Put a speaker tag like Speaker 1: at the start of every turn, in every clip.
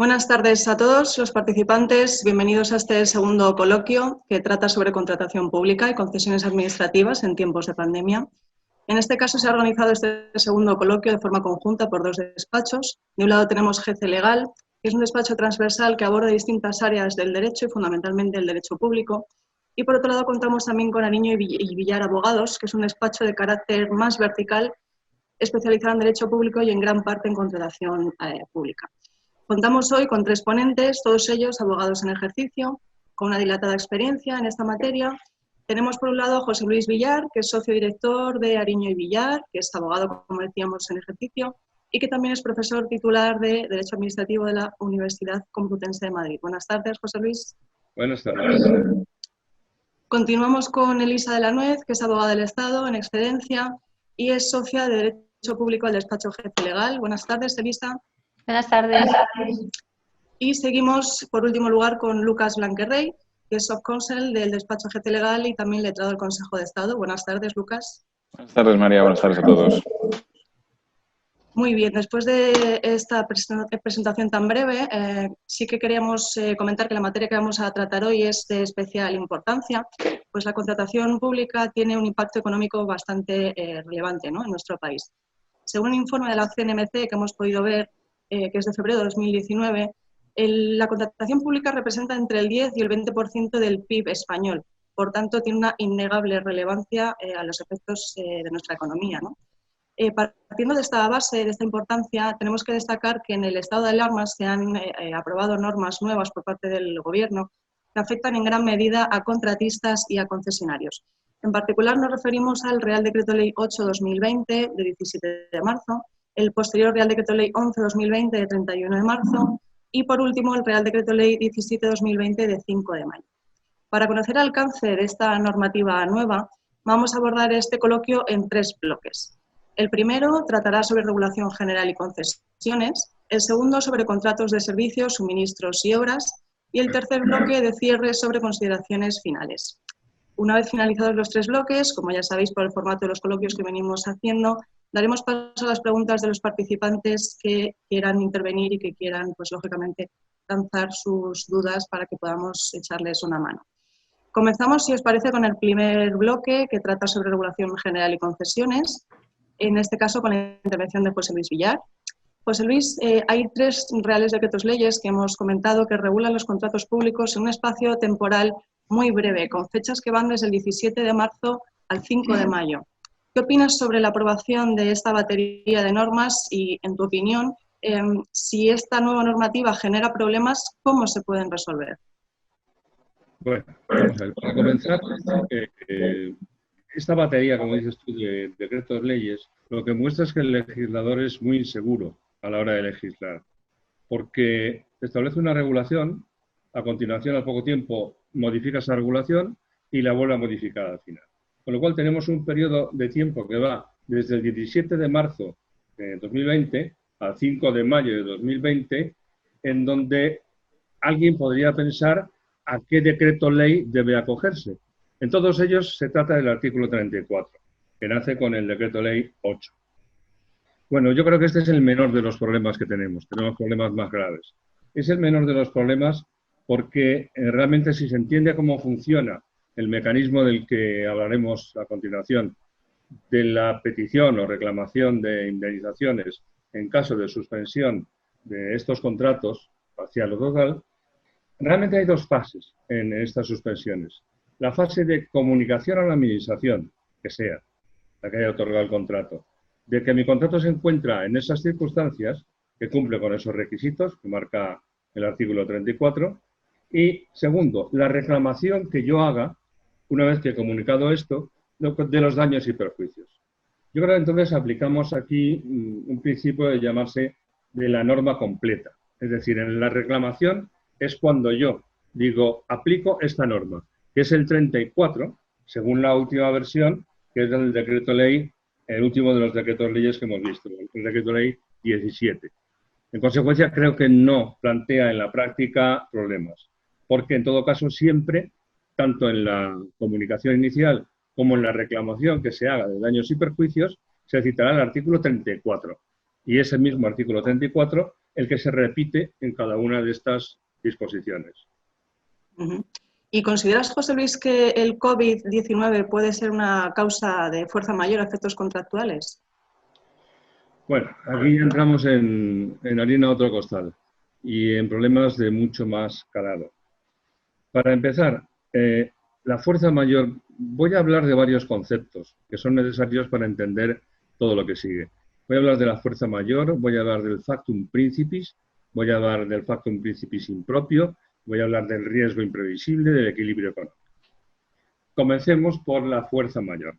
Speaker 1: Buenas tardes a todos los participantes. Bienvenidos a este segundo coloquio que trata sobre contratación pública y concesiones administrativas en tiempos de pandemia. En este caso se ha organizado este segundo coloquio de forma conjunta por dos despachos. De un lado tenemos GC Legal, que es un despacho transversal que aborda distintas áreas del derecho y fundamentalmente el derecho público. Y por otro lado contamos también con Ariño y Villar Abogados, que es un despacho de carácter más vertical, especializado en derecho público y en gran parte en contratación pública. Contamos hoy con tres ponentes, todos ellos abogados en ejercicio, con una dilatada experiencia en esta materia. Tenemos por un lado a José Luis Villar, que es socio director de Ariño y Villar, que es abogado, como decíamos, en ejercicio, y que también es profesor titular de Derecho Administrativo de la Universidad Complutense de Madrid. Buenas tardes, José Luis.
Speaker 2: Buenas tardes.
Speaker 1: Continuamos con Elisa de la Nuez, que es abogada del Estado en excedencia y es socia de Derecho Público del despacho Jefe Legal. Buenas tardes, Elisa.
Speaker 3: Buenas tardes.
Speaker 1: Y seguimos, por último lugar, con Lucas Blanquerrey, que es subcounsel del despacho GT Legal y también letrado del Consejo de Estado. Buenas tardes, Lucas.
Speaker 4: Buenas tardes, María. Buenas tardes a todos.
Speaker 1: Muy bien, después de esta presentación tan breve, sí que queríamos comentar que la materia que vamos a tratar hoy es de especial importancia, pues la contratación pública tiene un impacto económico bastante relevante, ¿no?, en nuestro país. Según un informe de la CNMC que hemos podido ver, que es de febrero de 2019, la contratación pública representa entre el 10 y el 20% del PIB español. Por tanto, tiene una innegable relevancia a los efectos de nuestra economía, ¿no? Partiendo de esta base, de esta importancia, tenemos que destacar que en el estado de alarma se han aprobado normas nuevas por parte del Gobierno que afectan en gran medida a contratistas y a concesionarios. En particular nos referimos al Real Decreto Ley 8/2020 de 17 de marzo, el posterior Real Decreto Ley 11/2020 de 31 de marzo y, por último, el Real Decreto Ley 17/2020 de 5 de mayo. Para conocer el alcance de esta normativa nueva, vamos a abordar este coloquio en tres bloques. El primero tratará sobre regulación general y concesiones, el segundo sobre contratos de servicios, suministros y obras y el tercer bloque de cierre sobre consideraciones finales. Una vez finalizados los tres bloques, como ya sabéis por el formato de los coloquios que venimos haciendo, daremos paso a las preguntas de los participantes que quieran intervenir y que quieran, pues lógicamente, lanzar sus dudas para que podamos echarles una mano. Comenzamos, si os parece, con el primer bloque que trata sobre regulación general y concesiones, en este caso con la intervención de José Luis Villar. José Luis, hay tres reales decretos leyes que hemos comentado que regulan los contratos públicos en un espacio temporal muy breve, con fechas que van desde el 17 de marzo al 5 de mayo. ¿Qué opinas sobre la aprobación de esta batería de normas y, en tu opinión, si esta nueva normativa genera problemas, cómo se pueden resolver?
Speaker 2: Bueno, vamos a ver. Para comenzar, esta batería, como dices tú, de decretos leyes, lo que muestra es que el legislador es muy inseguro a la hora de legislar, porque establece una regulación, a continuación, al poco tiempo, modifica esa regulación y la vuelve a modificar al final. Con lo cual tenemos un periodo de tiempo que va desde el 17 de marzo de 2020 al 5 de mayo de 2020, en donde alguien podría pensar a qué decreto ley debe acogerse. En todos ellos se trata del artículo 34, que nace con el decreto ley 8. Bueno, yo creo que este es el menor de los problemas que tenemos. Tenemos problemas más graves. Es el menor de los problemas porque realmente si se entiende cómo funciona el mecanismo del que hablaremos a continuación, de la petición o reclamación de indemnizaciones en caso de suspensión de estos contratos, parcial o total, realmente hay dos fases en estas suspensiones. La fase de comunicación a la administración, que sea la que haya otorgado el contrato, de que mi contrato se encuentra en esas circunstancias, que cumple con esos requisitos que marca el artículo 34, y segundo, la reclamación que yo haga, una vez que he comunicado esto, de los daños y perjuicios. Yo creo que entonces aplicamos aquí un principio de llamarse de la norma completa. Es decir, en la reclamación es cuando yo digo, aplico esta norma, que es el 34, según la última versión, que es el decreto ley, el último de los decretos leyes que hemos visto, el decreto ley 17. En consecuencia, creo que no plantea en la práctica problemas, porque en todo caso siempre, tanto en la comunicación inicial como en la reclamación que se haga de daños y perjuicios, se citará el artículo 34. Y ese mismo artículo 34 el que se repite en cada una de estas disposiciones.
Speaker 1: ¿Y consideras, José Luis, que el COVID-19 puede ser una causa de fuerza mayor a efectos contractuales?
Speaker 2: Bueno, aquí entramos en harina otro costal y en problemas de mucho más calado. Para empezar, la fuerza mayor, voy a hablar de varios conceptos que son necesarios para entender todo lo que sigue. Voy a hablar de la fuerza mayor, voy a hablar del factum principis, voy a hablar del factum principis impropio, voy a hablar del riesgo imprevisible, del equilibrio económico. Comencemos por la fuerza mayor.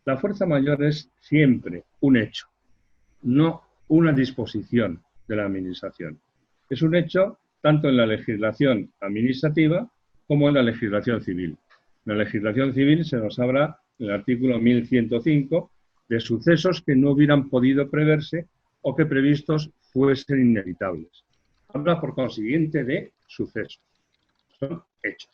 Speaker 2: La fuerza mayor es siempre un hecho, no una disposición de la Administración. Es un hecho tanto en la legislación administrativa como en la legislación civil. En la legislación civil se nos habla, en el artículo 1105, de sucesos que no hubieran podido preverse o que previstos fuesen inevitables. Habla, por consiguiente, de sucesos. Son hechos.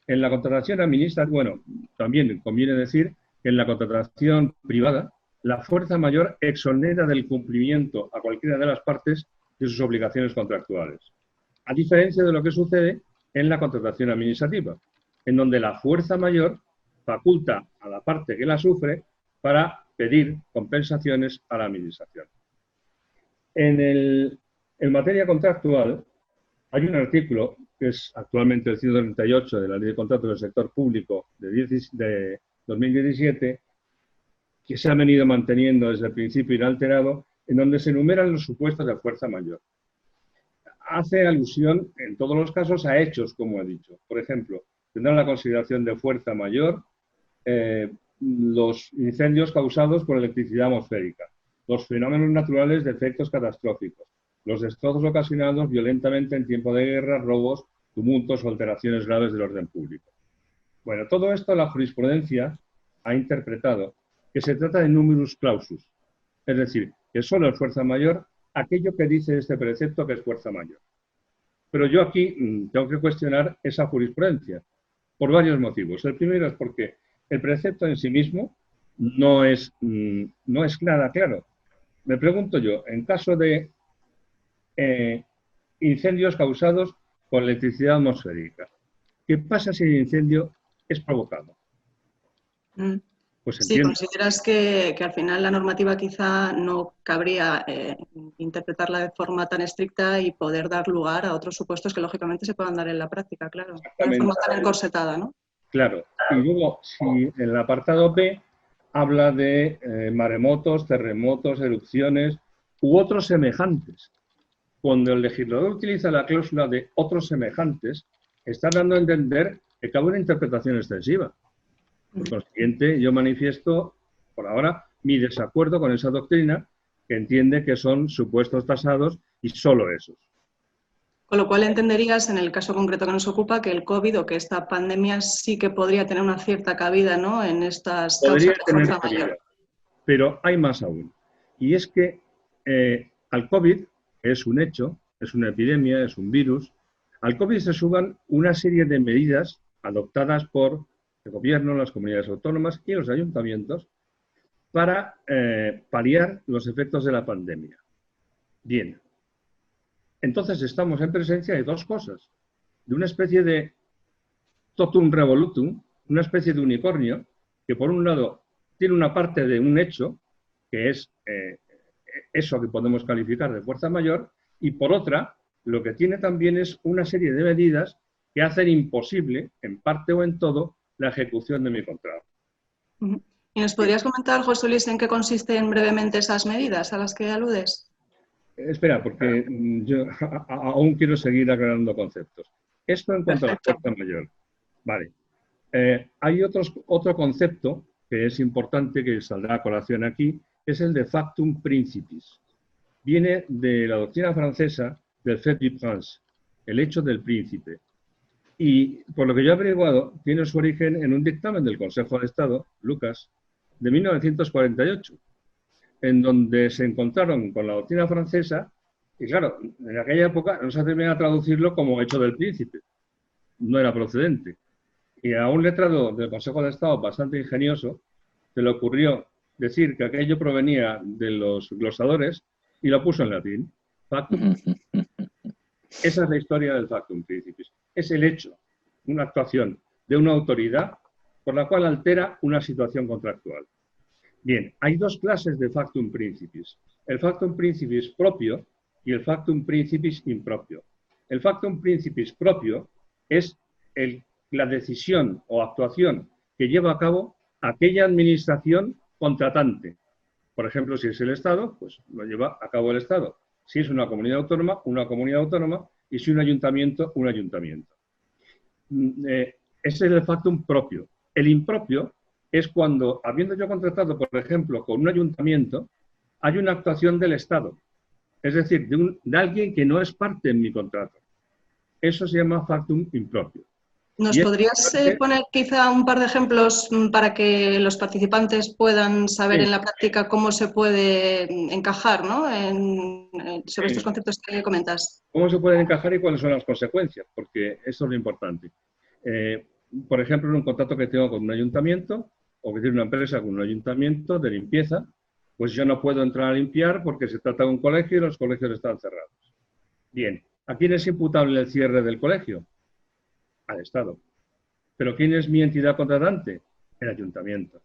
Speaker 2: En la contratación administrativa, bueno, también conviene decir que en la contratación privada, la fuerza mayor exonera del cumplimiento a cualquiera de las partes de sus obligaciones contractuales. A diferencia de lo que sucede en la contratación administrativa, en donde la fuerza mayor faculta a la parte que la sufre para pedir compensaciones a la Administración. En materia contractual, hay un artículo, que es actualmente el 138 de la Ley de Contratos del Sector Público de 2017, que se ha venido manteniendo desde el principio inalterado, en donde se enumeran los supuestos de fuerza mayor. Hace alusión, en todos los casos, a hechos, como he dicho. Por ejemplo, tendrán la consideración de fuerza mayor los incendios causados por electricidad atmosférica, los fenómenos naturales de efectos catastróficos, los destrozos ocasionados violentamente en tiempo de guerra, robos, tumultos o alteraciones graves del orden público. Bueno, todo esto la jurisprudencia ha interpretado que se trata de numerus clausus, es decir, que solo es fuerza mayor aquello que dice este precepto que es fuerza mayor. Pero yo aquí tengo que cuestionar esa jurisprudencia por varios motivos. El primero es porque el precepto en sí mismo no es claro. Me pregunto yo, en caso de incendios causados por electricidad atmosférica, ¿qué pasa si el incendio es provocado? Pues
Speaker 1: sí, consideras que al final la normativa quizá no cabría interpretarla de forma tan estricta y poder dar lugar a otros supuestos que lógicamente se puedan dar en la práctica, claro. De forma tan encorsetada, ¿no?
Speaker 2: Claro. Y luego, si en el apartado B habla de maremotos, terremotos, erupciones u otros semejantes. Cuando el legislador utiliza la cláusula de otros semejantes, está dando a entender que cabe una interpretación extensiva. Por consiguiente, yo manifiesto, por ahora, mi desacuerdo con esa doctrina que entiende que son supuestos tasados y solo esos.
Speaker 1: Con lo cual entenderías, en el caso concreto que nos ocupa, que el COVID o que esta pandemia sí que podría tener una cierta cabida, ¿no?, en estas causas de fuerza mayor.
Speaker 2: Pero hay más aún. Y es que al COVID, que es un hecho, es una epidemia, es un virus, al COVID se suban una serie de medidas adoptadas por el gobierno, las comunidades autónomas y los ayuntamientos para paliar los efectos de la pandemia. Bien. Entonces estamos en presencia de dos cosas. De una especie de totum revolutum, una especie de unicornio, que por un lado tiene una parte de un hecho, que es eso que podemos calificar de fuerza mayor, y por otra, lo que tiene también es una serie de medidas que hacen imposible, en parte o en todo, la ejecución de mi contrato.
Speaker 1: ¿Y nos podrías comentar, José Luis, en qué consisten brevemente esas medidas a las que aludes?
Speaker 2: Espera, porque yo aún quiero seguir aclarando conceptos. Esto en cuanto a la fuerza mayor. Vale. Hay otro concepto que es importante, que saldrá a colación aquí, es el de factum principis. Viene de la doctrina francesa del fait du prince, el hecho del príncipe. Y por lo que yo he averiguado, tiene su origen en un dictamen del Consejo de Estado, Lucas, de 1948, en donde se encontraron con la doctrina francesa, y claro, en aquella época no se atrevían a traducirlo como hecho del príncipe, no era procedente. Y a un letrado del Consejo de Estado bastante ingenioso se le ocurrió decir que aquello provenía de los glosadores y lo puso en latín. Factum. Esa es la historia del factum principis. Es el hecho, una actuación de una autoridad por la cual altera una situación contractual. Bien, hay dos clases de factum principis. El factum principis propio y el factum principis impropio. El factum principis propio es la decisión o actuación que lleva a cabo aquella administración contratante. Por ejemplo, si es el Estado, pues lo lleva a cabo el Estado. Si es una comunidad autónoma, una comunidad autónoma, y si un ayuntamiento, un ayuntamiento. Ese es el factum propio. El impropio es cuando, habiendo yo contratado, por ejemplo, con un ayuntamiento, hay una actuación del Estado. Es decir, de alguien que no es parte en mi contrato. Eso se llama factum impropio.
Speaker 1: ¿Nos podrías poner quizá un par de ejemplos para que los participantes puedan saber en la práctica cómo se puede encajar, ¿no? sobre estos conceptos que comentas?
Speaker 2: ¿Cómo se pueden encajar y cuáles son las consecuencias? Porque eso es lo importante. Por ejemplo, en un contrato que tengo con un ayuntamiento o que tiene una empresa con un ayuntamiento de limpieza, pues yo no puedo entrar a limpiar porque se trata de un colegio y los colegios están cerrados. Bien, ¿a quién es imputable el cierre del colegio? Al Estado. ¿Pero quién es mi entidad contratante? El ayuntamiento.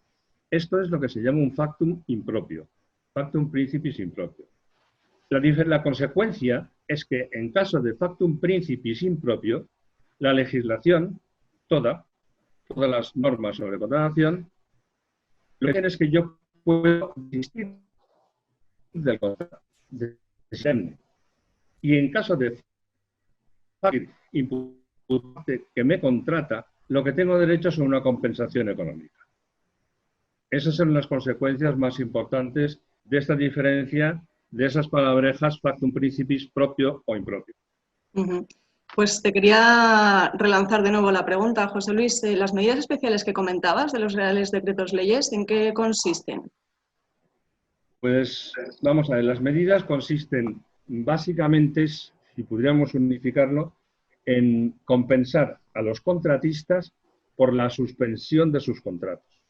Speaker 2: Esto es lo que se llama un factum impropio, factum principis impropio. La consecuencia es que en caso de factum principis impropio, la legislación, todas las normas sobre contratación, lo que tiene es que yo puedo distinguir del contrato. Y en caso de imputante que me contrata, lo que tengo derecho es a una compensación económica. Esas son las consecuencias más importantes de esta diferencia de esas palabrejas factum principis propio o impropio.
Speaker 1: Pues te quería relanzar de nuevo la pregunta, José Luis. Las medidas especiales que comentabas de los Reales Decretos Leyes, ¿en qué consisten?
Speaker 2: Pues vamos a ver, las medidas consisten básicamente, si pudiéramos unificarlo, en compensar a los contratistas por la suspensión de sus contratos.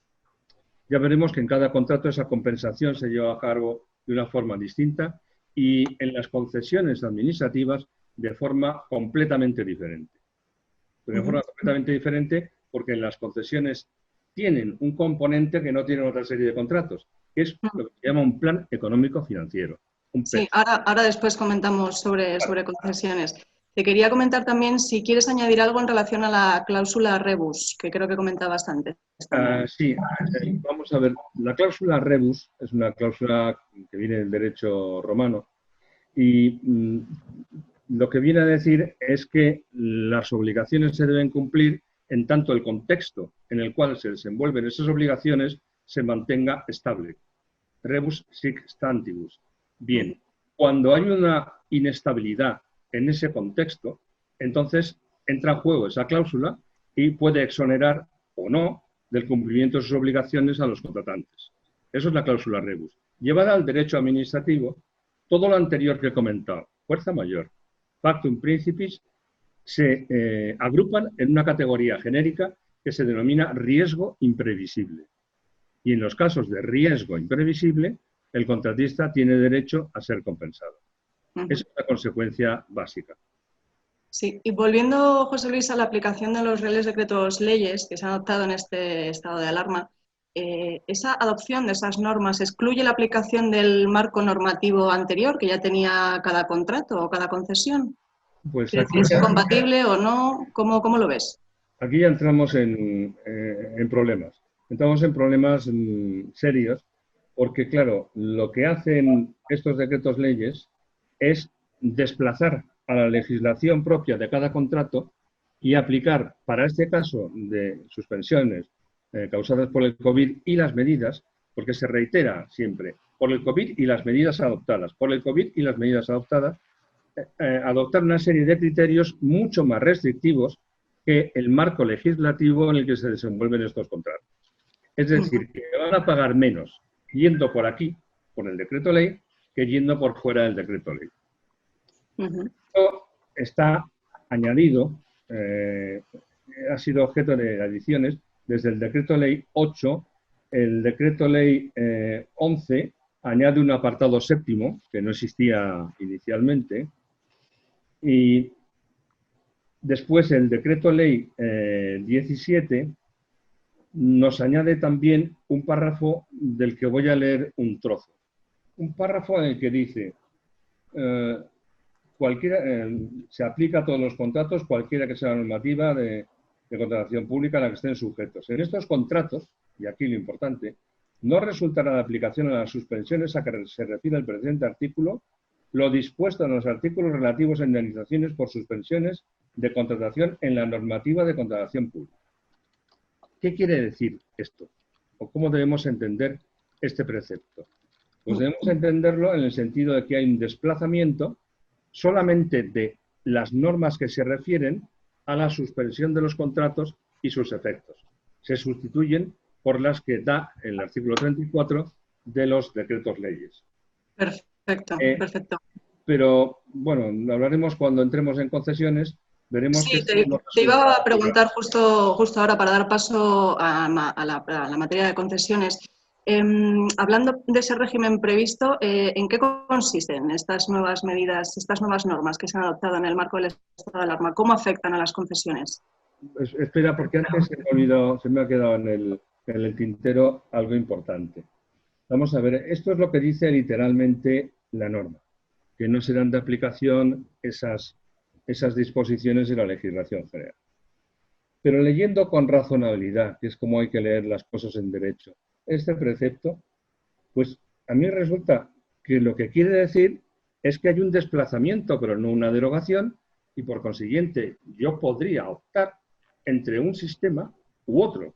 Speaker 2: Ya veremos que en cada contrato esa compensación se lleva a cabo de una forma distinta y en las concesiones administrativas de forma completamente diferente. De forma completamente diferente porque en las concesiones tienen un componente que no tienen otra serie de contratos, que es lo que se llama un plan económico financiero.
Speaker 1: Sí, ahora después comentamos sobre concesiones. Te quería comentar también si quieres añadir algo en relación a la cláusula rebus, que creo que comentabas antes.
Speaker 2: Sí, vamos a ver. La cláusula rebus es una cláusula que viene del derecho romano y lo que viene a decir es que las obligaciones se deben cumplir en tanto el contexto en el cual se desenvuelven esas obligaciones se mantenga estable. Rebus sic stantibus. Bien, cuando hay una inestabilidad en ese contexto, entonces entra en juego esa cláusula y puede exonerar o no del cumplimiento de sus obligaciones a los contratantes. Eso es la cláusula rebus. Llevada al derecho administrativo, todo lo anterior que he comentado, fuerza mayor, factum principis, se agrupan en una categoría genérica que se denomina riesgo imprevisible. Y en los casos de riesgo imprevisible, el contratista tiene derecho a ser compensado. Esa es la consecuencia básica.
Speaker 1: Sí, y volviendo, José Luis, a la aplicación de los Reales Decretos Leyes que se han adoptado en este estado de alarma, ¿esa adopción de esas normas excluye la aplicación del marco normativo anterior que ya tenía cada contrato o cada concesión?
Speaker 2: Pues
Speaker 1: ¿Es
Speaker 2: aquí
Speaker 1: compatible o no? ¿Cómo lo ves?
Speaker 2: Aquí ya entramos en problemas. Entramos en problemas serios porque, claro, lo que hacen estos decretos leyes es desplazar a la legislación propia de cada contrato y aplicar, para este caso de suspensiones causadas por el COVID y las medidas, porque se reitera siempre, por el COVID y las medidas adoptadas, por el COVID y las medidas adoptadas, adoptar una serie de criterios mucho más restrictivos que el marco legislativo en el que se desenvuelven estos contratos. Es decir, que van a pagar menos yendo por aquí, por el decreto ley, que yendo por fuera del decreto ley. Esto está añadido, ha sido objeto de adiciones desde el decreto ley 8, el decreto ley 11, añade un apartado séptimo, que no existía inicialmente, y después el decreto ley 17 nos añade también un párrafo del que voy a leer un trozo. Un párrafo en el que dice, se aplica a todos los contratos, cualquiera que sea la normativa de contratación pública a la que estén sujetos. En estos contratos, y aquí lo importante, no resultará de aplicación a las suspensiones a que se refiere el presente artículo lo dispuesto en los artículos relativos a indemnizaciones por suspensiones de contratación en la normativa de contratación pública. ¿Qué quiere decir esto? ¿O cómo debemos entender este precepto? Pues debemos entenderlo en el sentido de que hay un desplazamiento solamente de las normas que se refieren a la suspensión de los contratos y sus efectos. Se sustituyen por las que da el artículo 34 de los decretos leyes.
Speaker 1: Perfecto, perfecto.
Speaker 2: Pero, bueno, hablaremos cuando entremos en concesiones, veremos
Speaker 1: sí,
Speaker 2: que...
Speaker 1: te iba a preguntar justo ahora para dar paso a la materia de concesiones. Hablando de ese régimen previsto, ¿en qué consisten estas nuevas medidas, estas nuevas normas que se han adoptado en el marco del estado de alarma? ¿Cómo afectan a las concesiones?
Speaker 2: Pues, espera, porque antes se me ha quedado en el tintero algo importante. Vamos a ver, esto es lo que dice literalmente la norma, que no serán de aplicación esas disposiciones de la legislación general. Pero leyendo con razonabilidad, que es como hay que leer las cosas en derecho, este precepto, pues a mí resulta que lo que quiere decir es que hay un desplazamiento, pero no una derogación, y por consiguiente yo podría optar entre un sistema u otro.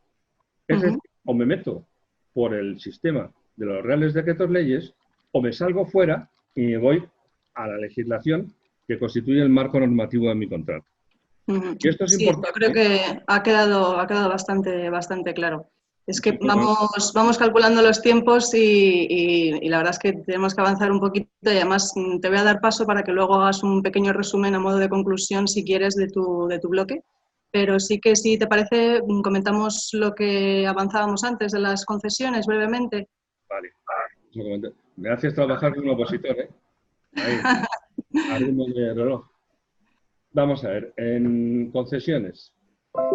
Speaker 2: Es decir, o me meto por el sistema de los reales decretos leyes, o me salgo fuera y me voy a la legislación que constituye el marco normativo de mi contrato. Y esto es importante.
Speaker 1: Yo creo que ha quedado bastante claro. Es que vamos calculando los tiempos y la verdad es que tenemos que avanzar un poquito y además te voy a dar paso para que luego hagas un pequeño resumen a modo de conclusión, si quieres, de tu bloque. Pero sí que, si te parece, comentamos lo que avanzábamos antes de las concesiones brevemente.
Speaker 2: Vale. Me haces trabajar como un opositor, ¿eh? Ahí, a ritmo de reloj. Vamos a ver, en concesiones.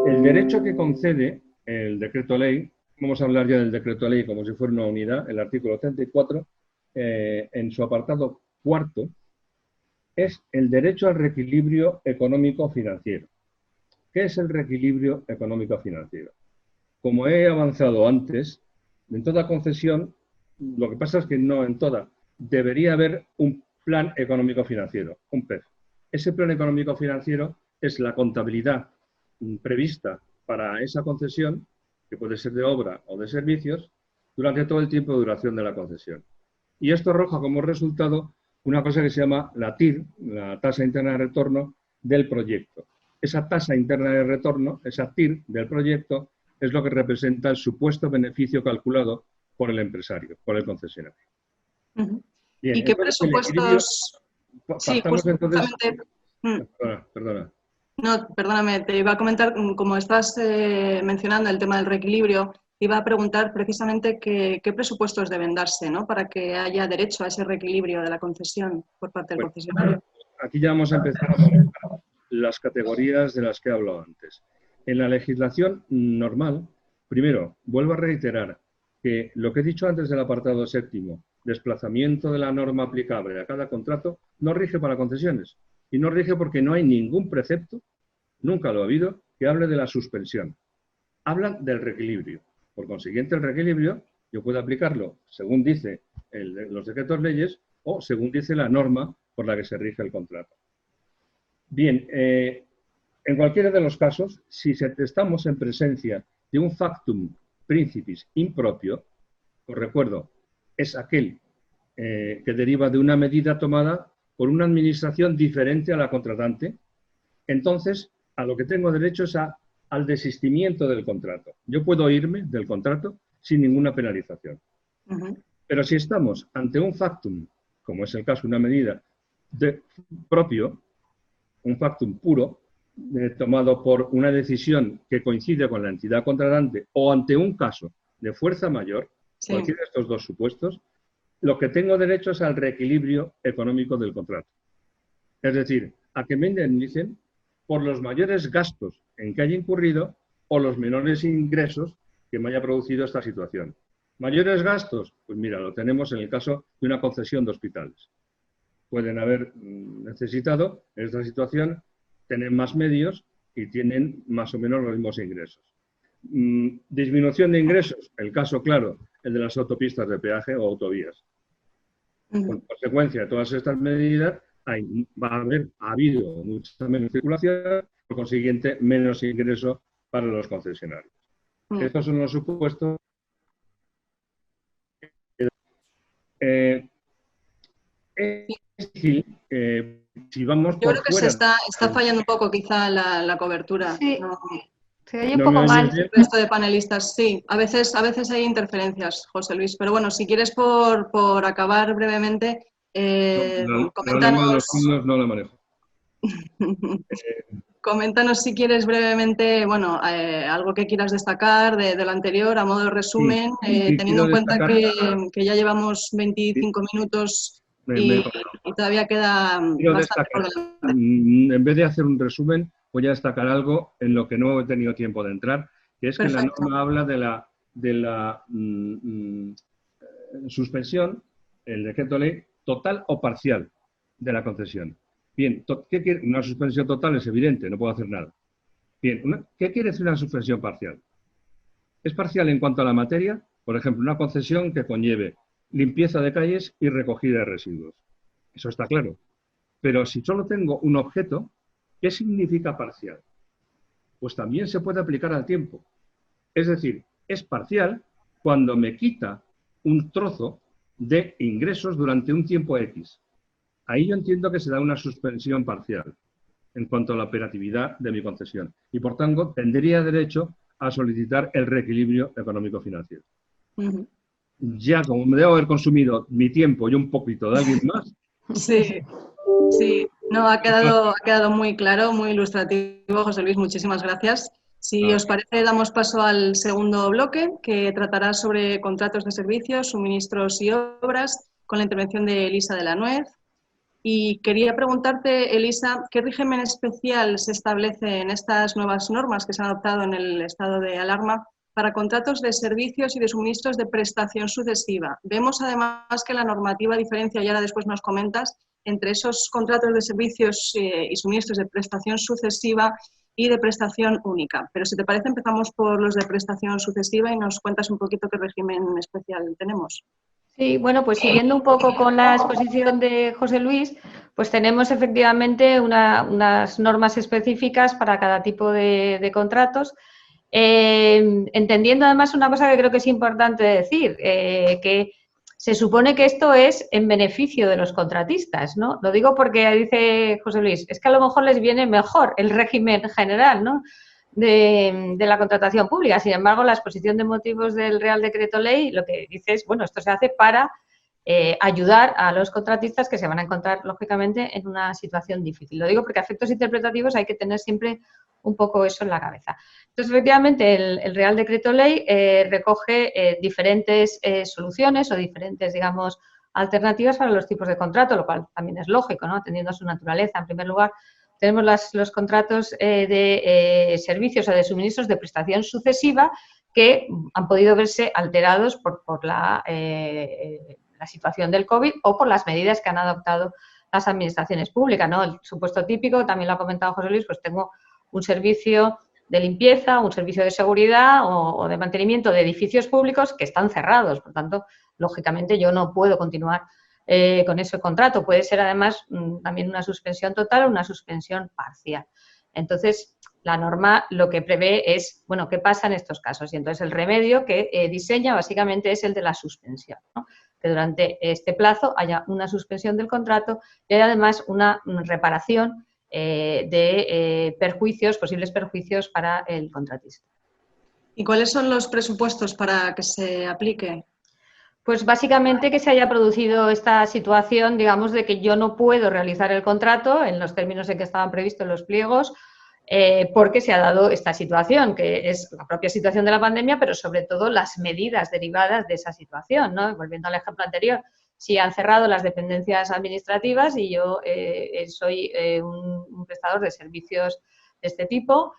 Speaker 2: El derecho que concede el decreto ley, vamos a hablar ya del decreto ley como si fuera una unidad, el artículo 34, en su apartado cuarto, es el derecho al reequilibrio económico-financiero. ¿Qué es el reequilibrio económico-financiero? Como he avanzado antes, en toda concesión, lo que pasa es que no en toda, debería haber un plan económico-financiero, un PEF. Ese plan económico-financiero es la contabilidad prevista para esa concesión, que puede ser de obra o de servicios, durante todo el tiempo de duración de la concesión. Y esto arroja como resultado una cosa que se llama la TIR, la tasa interna de retorno del proyecto. Esa tasa interna de retorno, esa TIR del proyecto, es lo que representa el supuesto beneficio calculado por el empresario, por el concesionario. Bien,
Speaker 1: ¿y qué presupuestos? Sí, justamente.
Speaker 2: Perdona.
Speaker 1: No, perdóname, te iba a comentar, como estás mencionando el tema del reequilibrio, iba a preguntar precisamente qué presupuestos deben darse, ¿no?, para que haya derecho a ese reequilibrio de la concesión por parte del concesionario.
Speaker 2: Aquí ya vamos a empezar a manejar las categorías de las que he hablado antes. En la legislación normal, primero, vuelvo a reiterar que lo que he dicho antes del apartado séptimo, desplazamiento de la norma aplicable a cada contrato, no rige para concesiones. Y no rige porque no hay ningún precepto, nunca lo ha habido, que hable de la suspensión. Hablan del reequilibrio. Por consiguiente, el reequilibrio yo puedo aplicarlo según dice los decretos leyes o según dice la norma por la que se rige el contrato. Bien, en cualquiera de los casos, si estamos en presencia de un factum principis impropio, os recuerdo, es aquel que deriva de una medida tomada por una administración diferente a la contratante, entonces a lo que tengo derecho es al desistimiento del contrato. Yo puedo irme del contrato sin ninguna penalización. Pero si estamos ante un factum, como es el caso de una medida propio, un factum puro, tomado por una decisión que coincide con la entidad contratante o ante un caso de fuerza mayor, cualquiera de estos dos supuestos, lo que tengo derecho es al reequilibrio económico del contrato. Es decir, a que me indemnicen por los mayores gastos en que haya incurrido o los menores ingresos que me haya producido esta situación. ¿Mayores gastos? Pues mira, lo tenemos en el caso de una concesión de hospitales. Pueden haber necesitado, en esta situación, tener más medios y tienen más o menos los mismos ingresos. Disminución de ingresos, el caso claro, el de las autopistas de peaje o autovías. Por consecuencia de todas estas medidas, ha habido mucha menos circulación, por consiguiente, menos ingresos para los concesionarios. Estos son los supuestos. Es difícil, si vamos
Speaker 1: Yo
Speaker 2: por
Speaker 1: creo que
Speaker 2: fuera...
Speaker 1: se está fallando un poco quizá la cobertura.
Speaker 3: Sí,
Speaker 1: No,
Speaker 3: se oye un poco mal.
Speaker 1: el resto de panelistas, sí. A veces hay interferencias, José Luis. Pero bueno, si quieres por acabar brevemente, coméntanos...
Speaker 2: los signos no lo manejo.
Speaker 1: Coméntanos si quieres brevemente, bueno, algo que quieras destacar de lo anterior a modo de resumen, teniendo en cuenta que ya llevamos 25 minutos y todavía queda bastante por delante.
Speaker 2: En vez de hacer un resumen, voy a destacar algo en lo que no he tenido tiempo de entrar, que es Perfecto. Que la norma habla de la suspensión, el decreto ley, total o parcial de la concesión. Bien, ¿qué quiere? Una suspensión total es evidente, no puedo hacer nada. Bien, ¿qué quiere decir una suspensión parcial? Es parcial en cuanto a la materia, por ejemplo, una concesión que conlleve limpieza de calles y recogida de residuos. Eso está claro. Pero si solo tengo un objeto, ¿qué significa parcial? Pues también se puede aplicar al tiempo. Es decir, es parcial cuando me quita un trozo de ingresos durante un tiempo X. Ahí yo entiendo que se da una suspensión parcial en cuanto a la operatividad de mi concesión. Y, por tanto, tendría derecho a solicitar el reequilibrio económico-financiero. Ya, como me debo haber consumido mi tiempo y un poquito de alguien más...
Speaker 1: Sí, sí. No, ha quedado muy claro, muy ilustrativo, José Luis. Muchísimas gracias. Si os parece, damos paso al segundo bloque, que tratará sobre contratos de servicios, suministros y obras, con la intervención de Elisa de la Nuez. Y quería preguntarte, Elisa, ¿qué régimen especial se establece en estas nuevas normas que se han adoptado en el estado de alarma para contratos de servicios y de suministros de prestación sucesiva? Vemos además que la normativa diferencia, y ahora después nos comentas, entre esos contratos de servicios y suministros de prestación sucesiva y de prestación única. Pero si te parece, empezamos por los de prestación sucesiva y nos cuentas un poquito qué régimen especial tenemos.
Speaker 3: Sí, bueno, pues siguiendo un poco con la exposición de José Luis, pues tenemos efectivamente unas normas específicas para cada tipo de contratos, entendiendo además una cosa que creo que es importante decir, que se supone que esto es en beneficio de los contratistas, ¿no? Lo digo porque dice José Luis, es que a lo mejor les viene mejor el régimen general, ¿no?, de la contratación pública. Sin embargo, la exposición de motivos del Real Decreto Ley lo que dice es, bueno, esto se hace para ayudar a los contratistas que se van a encontrar, lógicamente, en una situación difícil. Lo digo porque a efectos interpretativos hay que tener siempre un poco eso en la cabeza. Entonces, efectivamente, el Real Decreto Ley recoge diferentes soluciones o diferentes, digamos, alternativas para los tipos de contrato, lo cual también es lógico, ¿no?, atendiendo a su naturaleza. En primer lugar, tenemos los contratos de servicios o de suministros de prestación sucesiva que han podido verse alterados por la situación del COVID o por las medidas que han adoptado las administraciones públicas, ¿no? El supuesto típico, también lo ha comentado José Luis, pues tengo un servicio de limpieza, un servicio de seguridad o de mantenimiento de edificios públicos que están cerrados. Por tanto, lógicamente yo no puedo continuar con ese contrato. Puede ser además también una suspensión total o una suspensión parcial. Entonces, la norma lo que prevé es, bueno, ¿qué pasa en estos casos? Y entonces el remedio que diseña básicamente es el de la suspensión, ¿no?, que durante este plazo haya una suspensión del contrato y haya además una reparación de posibles perjuicios para el contratista.
Speaker 1: ¿Y cuáles son los presupuestos para que se aplique?
Speaker 3: Pues básicamente que se haya producido esta situación, digamos, de que yo no puedo realizar el contrato en los términos en que estaban previstos los pliegos, porque se ha dado esta situación, que es la propia situación de la pandemia, pero sobre todo las medidas derivadas de esa situación, ¿no? Volviendo al ejemplo anterior, si han cerrado las dependencias administrativas y yo soy un prestador de servicios de este tipo,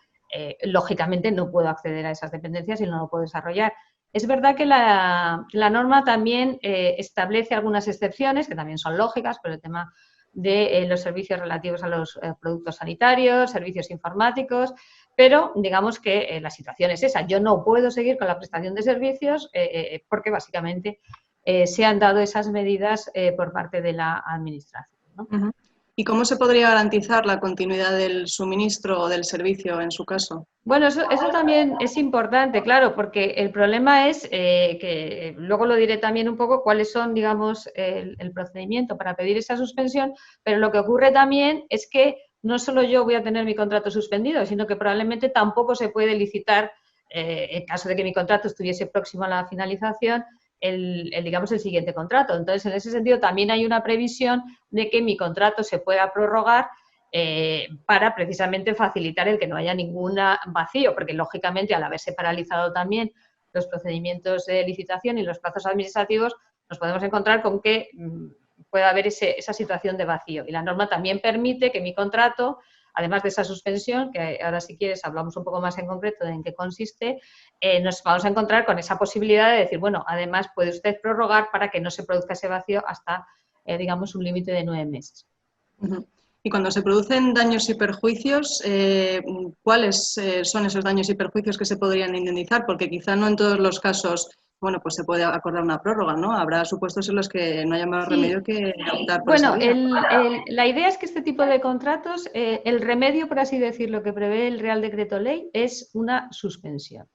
Speaker 3: lógicamente no puedo acceder a esas dependencias y no lo puedo desarrollar. Es verdad que la norma también establece algunas excepciones, que también son lógicas, por el tema de los servicios relativos a los productos sanitarios, servicios informáticos, pero digamos que la situación es esa. Yo no puedo seguir con la prestación de servicios porque básicamente se han dado esas medidas por parte de la Administración, ¿no?
Speaker 1: Uh-huh. ¿Y cómo se podría garantizar la continuidad del suministro o del servicio en su caso?
Speaker 3: Bueno, eso también es importante, claro, porque el problema es que, luego lo diré también un poco, cuáles son, digamos, el procedimiento para pedir esa suspensión, pero lo que ocurre también es que no solo yo voy a tener mi contrato suspendido, sino que probablemente tampoco se puede licitar, en caso de que mi contrato estuviese próximo a la finalización, digamos, el siguiente contrato. Entonces, en ese sentido, también hay una previsión de que mi contrato se pueda prorrogar para precisamente facilitar el que no haya ningún vacío, porque lógicamente al haberse paralizado también los procedimientos de licitación y los plazos administrativos, nos podemos encontrar con que pueda haber esa situación de vacío. Y la norma también permite que mi contrato, además de esa suspensión, que ahora si quieres hablamos un poco más en concreto de en qué consiste, nos vamos a encontrar con esa posibilidad de decir, bueno, además puede usted prorrogar para que no se produzca ese vacío hasta, digamos, un límite de 9 meses.
Speaker 1: Uh-huh. Y cuando se producen daños y perjuicios, ¿cuáles son esos daños y perjuicios que se podrían indemnizar? Porque quizá no en todos los casos, bueno, pues se puede acordar una prórroga, ¿no? Habrá supuestos en los que no haya más remedio que optar por esa vía.
Speaker 3: La idea es que este tipo de contratos, el remedio, por así decirlo, que prevé el Real Decreto Ley es una suspensión.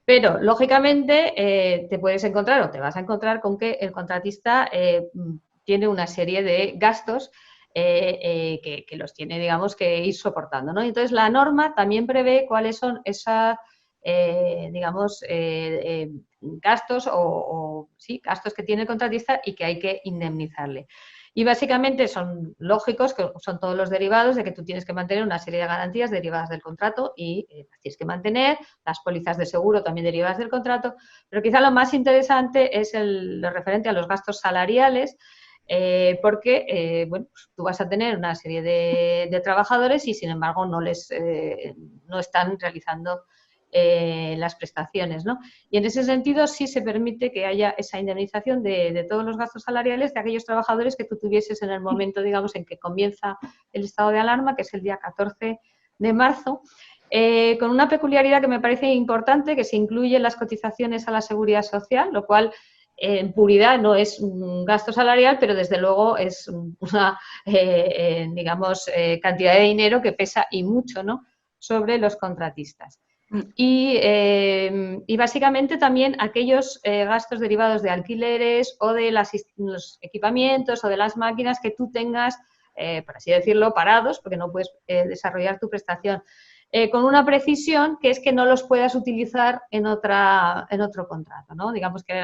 Speaker 3: Pero, lógicamente, te puedes encontrar o te vas a encontrar con que el contratista tiene una serie de gastos que los tiene, digamos, que ir soportando, ¿no? Entonces, la norma también prevé cuáles son esas, digamos, gastos sí, gastos que tiene el contratista y que hay que indemnizarle. Y básicamente son lógicos, que son todos los derivados de que tú tienes que mantener una serie de garantías derivadas del contrato y las tienes que mantener, las pólizas de seguro también derivadas del contrato, pero quizá lo más interesante es lo referente a los gastos salariales, porque bueno, pues tú vas a tener una serie de trabajadores y sin embargo no están realizando las prestaciones, ¿no? Y en ese sentido sí se permite que haya esa indemnización de todos los gastos salariales de aquellos trabajadores que tú tuvieses en el momento, digamos, en que comienza el estado de alarma, que es el día 14 de marzo, con una peculiaridad que me parece importante, que se incluyen las cotizaciones a la Seguridad Social, lo cual en puridad no es un gasto salarial, pero desde luego es una, digamos, cantidad de dinero que pesa y mucho, ¿no?, sobre los contratistas. Y básicamente también aquellos gastos derivados de alquileres o de los equipamientos o de las máquinas que tú tengas, por así decirlo, parados, porque no puedes desarrollar tu prestación. Con una precisión que es que no los puedas utilizar en otro contrato, ¿no? Digamos que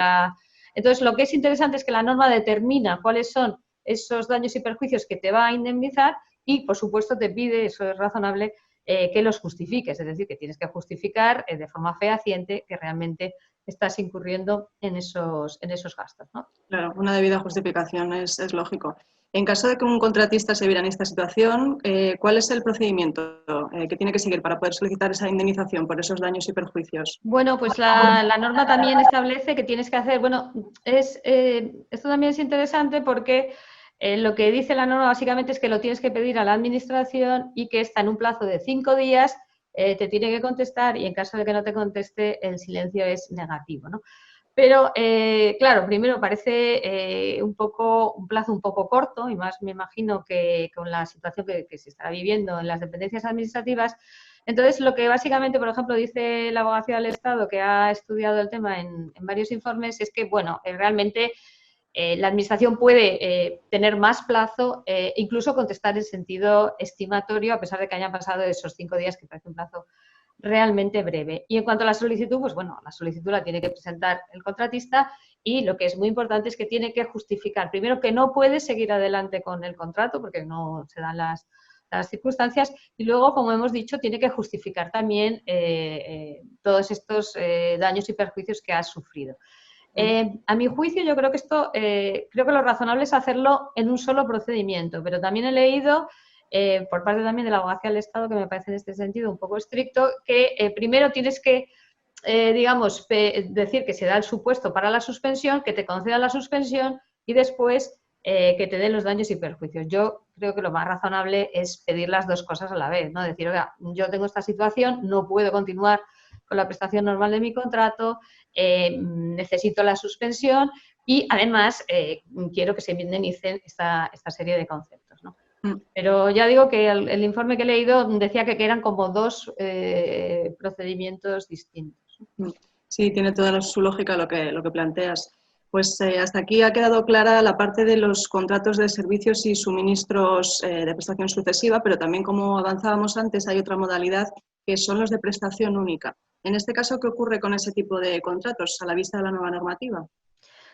Speaker 3: Entonces, lo que es interesante es que la norma determina cuáles son esos daños y perjuicios que te va a indemnizar y, por supuesto, te pide, eso es razonable, que los justifiques, es decir, que tienes que justificar de forma fehaciente que realmente estás incurriendo en esos gastos, ¿no?
Speaker 1: Claro, una debida justificación es lógico. En caso de que un contratista se viera en esta situación, ¿cuál es el procedimiento que tiene que seguir para poder solicitar esa indemnización por esos daños y perjuicios?
Speaker 3: Bueno, pues la norma también establece que tienes que hacer, bueno, esto también es interesante porque lo que dice la norma básicamente es que lo tienes que pedir a la Administración y que está en un plazo de 5 días, te tiene que contestar y en caso de que no te conteste el silencio es negativo, ¿no? Pero, claro, primero parece un plazo un poco corto y más me imagino que con la situación que se está viviendo en las dependencias administrativas. Entonces, lo que básicamente, por ejemplo, dice la Abogacía del Estado, que ha estudiado el tema en varios informes, es que, bueno, realmente la Administración puede tener más plazo, incluso contestar en sentido estimatorio, a pesar de que hayan pasado esos 5 días, que parece un plazo realmente breve. Y en cuanto a la solicitud, pues bueno, la solicitud la tiene que presentar el contratista y lo que es muy importante es que tiene que justificar, primero, que no puede seguir adelante con el contrato porque no se dan las circunstancias y luego, como hemos dicho, tiene que justificar también todos estos daños y perjuicios que ha sufrido. A mi juicio, yo creo que esto, creo que lo razonable es hacerlo en un solo procedimiento, pero también he leído, por parte también de la Abogacía del Estado, que me parece en este sentido un poco estricto, que primero tienes que, digamos, decir que se da el supuesto para la suspensión, que te concedan la suspensión y después que te den los daños y perjuicios. Yo creo que lo más razonable es pedir las dos cosas a la vez, ¿no? Decir, oiga, yo tengo esta situación, no puedo continuar con la prestación normal de mi contrato, necesito la suspensión y además quiero que se indemnicen esta serie de conceptos, ¿no? Pero ya digo que el informe que he leído decía que eran como dos procedimientos distintos.
Speaker 1: Sí, tiene toda su lógica lo que planteas. Pues hasta aquí ha quedado clara la parte de los contratos de servicios y suministros de prestación sucesiva, pero también, como avanzábamos antes, hay otra modalidad que son los de prestación única. En este caso, ¿qué ocurre con ese tipo de contratos a la vista de la nueva normativa?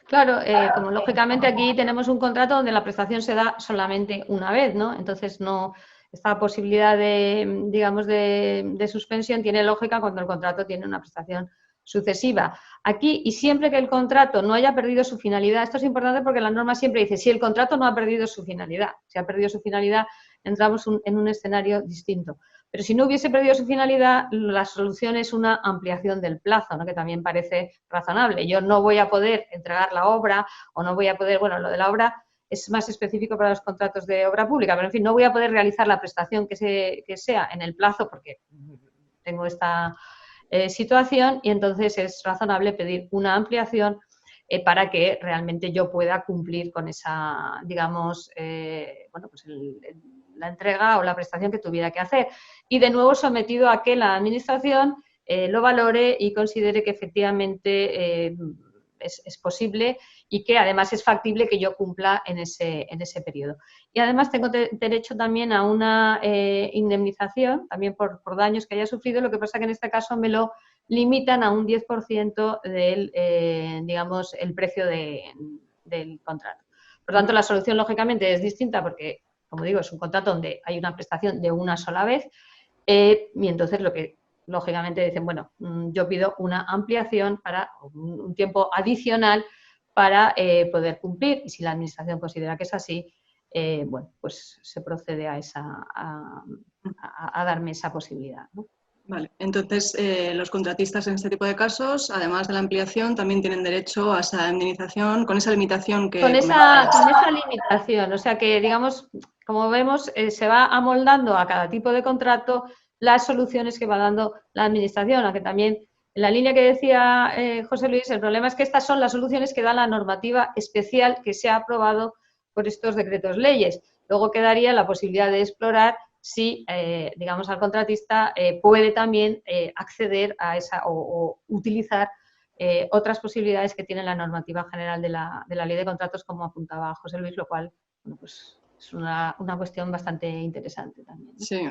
Speaker 3: Claro, como lógicamente aquí tenemos un contrato donde la prestación se da solamente una vez, ¿no? Entonces, no, esta posibilidad de, digamos, de suspensión tiene lógica cuando el contrato tiene una prestación sucesiva. Aquí, y siempre que el contrato no haya perdido su finalidad, esto es importante porque la norma siempre dice, si el contrato no ha perdido su finalidad, si ha perdido su finalidad, entramos en un escenario distinto. Pero si no hubiese perdido su finalidad, la solución es una ampliación del plazo, ¿no? Que también parece razonable. Yo no voy a poder entregar la obra o no voy a poder, bueno, lo de la obra es más específico para los contratos de obra pública, pero en fin, no voy a poder realizar la prestación que sea en el plazo porque tengo esta situación y entonces es razonable pedir una ampliación para que realmente yo pueda cumplir con esa, digamos, bueno, pues la entrega o la prestación que tuviera que hacer. Y de nuevo sometido a que la Administración lo valore y considere que efectivamente es posible y que además es factible que yo cumpla en ese periodo. Y además tengo derecho también a una indemnización, también por daños que haya sufrido, lo que pasa que en este caso me lo limitan a un 10% del, digamos, el precio del contrato. Por tanto, la solución lógicamente es distinta porque, como digo, es un contrato donde hay una prestación de una sola vez y entonces lo que lógicamente dicen, bueno, yo pido una ampliación para un tiempo adicional para poder cumplir y si la Administración considera que es así, bueno, pues se procede a darme esa posibilidad, ¿no?
Speaker 1: Vale, entonces los contratistas en este tipo de casos, además de la ampliación, también tienen derecho a esa indemnización con esa limitación que
Speaker 3: con esa limitación, o sea que, digamos, como vemos, se va amoldando a cada tipo de contrato las soluciones que va dando la Administración, aunque también en la línea que decía José Luis, el problema es que estas son las soluciones que da la normativa especial que se ha aprobado por estos decretos leyes. Luego quedaría la posibilidad de explorar si, digamos, al contratista puede también acceder a esa o utilizar otras posibilidades que tiene la normativa general de la ley de contratos, como apuntaba José Luis, lo cual, bueno, pues es una cuestión bastante interesante también, ¿no?
Speaker 1: Sí.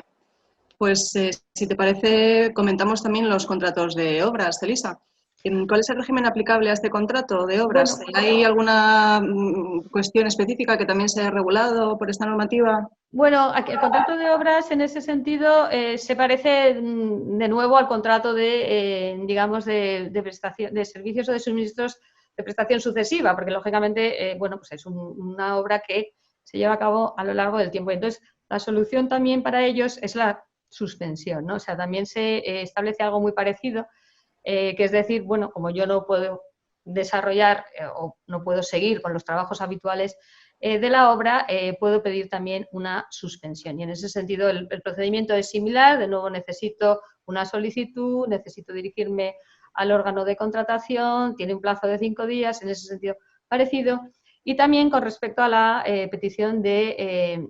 Speaker 1: Pues si te parece, comentamos también los contratos de obras, Elisa. ¿Cuál es el régimen aplicable a este contrato de obras?
Speaker 3: Bueno,
Speaker 1: ¿Hay alguna cuestión específica que también se haya regulado por esta normativa?
Speaker 3: bueno, aquí el contrato de obras en ese sentido se parece de nuevo al contrato de, digamos, de prestación de servicios o de suministros de prestación sucesiva, porque lógicamente, bueno, pues es una obra que se lleva a cabo a lo largo del tiempo. Entonces, la solución también para ellos es la suspensión, ¿no? O sea, también se establece algo muy parecido, que es decir, bueno, como yo no puedo desarrollar o no puedo seguir con los trabajos habituales de la obra, puedo pedir también una suspensión. Y en ese sentido el procedimiento es similar. De nuevo necesito una solicitud, necesito dirigirme al órgano de contratación, tiene un plazo de 5 días, en ese sentido parecido. Y también con respecto a la petición de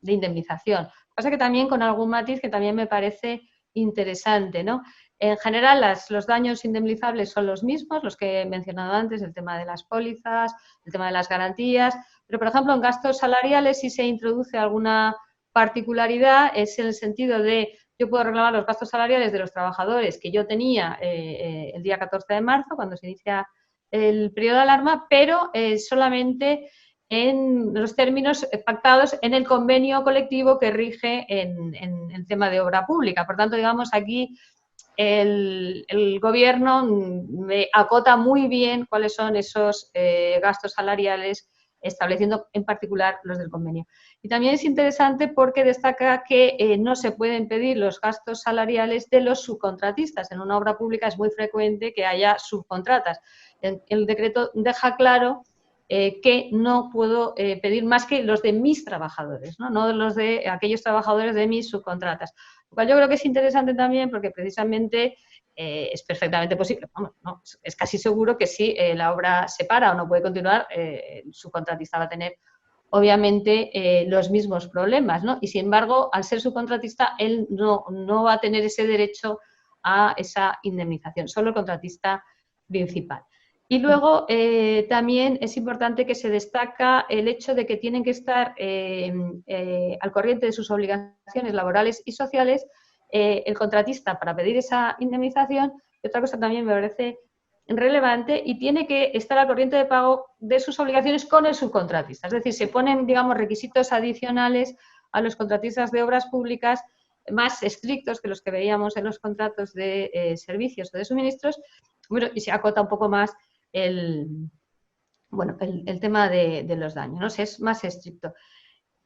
Speaker 3: indemnización. Lo que pasa que también con algún matiz que también me parece interesante, ¿no? En general, los daños indemnizables son los mismos, los que he mencionado antes, el tema de las pólizas, el tema de las garantías, pero, por ejemplo, en gastos salariales sí se introduce alguna particularidad, es en el sentido de yo puedo reclamar los gastos salariales de los trabajadores que yo tenía el día 14 de marzo, cuando se inicia el periodo de alarma, pero solamente en los términos pactados en el convenio colectivo que rige en el tema de obra pública. Por tanto, digamos, aquí el gobierno me acota muy bien cuáles son esos gastos salariales, estableciendo en particular los del convenio. Y también es interesante porque destaca que no se pueden pedir los gastos salariales de los subcontratistas. En una obra pública es muy frecuente que haya subcontratas. El decreto deja claro que no puedo pedir más que los de mis trabajadores, no los de aquellos trabajadores de mis subcontratas. Lo cual yo creo que es interesante también porque precisamente es perfectamente posible, vamos, no, es casi seguro que si la obra se para o no puede continuar, el subcontratista va a tener obviamente los mismos problemas, ¿no? Y sin embargo, al ser subcontratista, él no va a tener ese derecho a esa indemnización, solo el contratista principal. Y luego también es importante que se destaca el hecho de que tienen que estar al corriente de sus obligaciones laborales y sociales el contratista para pedir esa indemnización. Y otra cosa también me parece relevante, y tiene que estar al corriente de pago de sus obligaciones con el subcontratista. Es decir, se ponen, digamos, requisitos adicionales a los contratistas de obras públicas más estrictos que los que veíamos en los contratos de servicios o de suministros, bueno, y se acota un poco más el tema de los daños, ¿no? Es más estricto.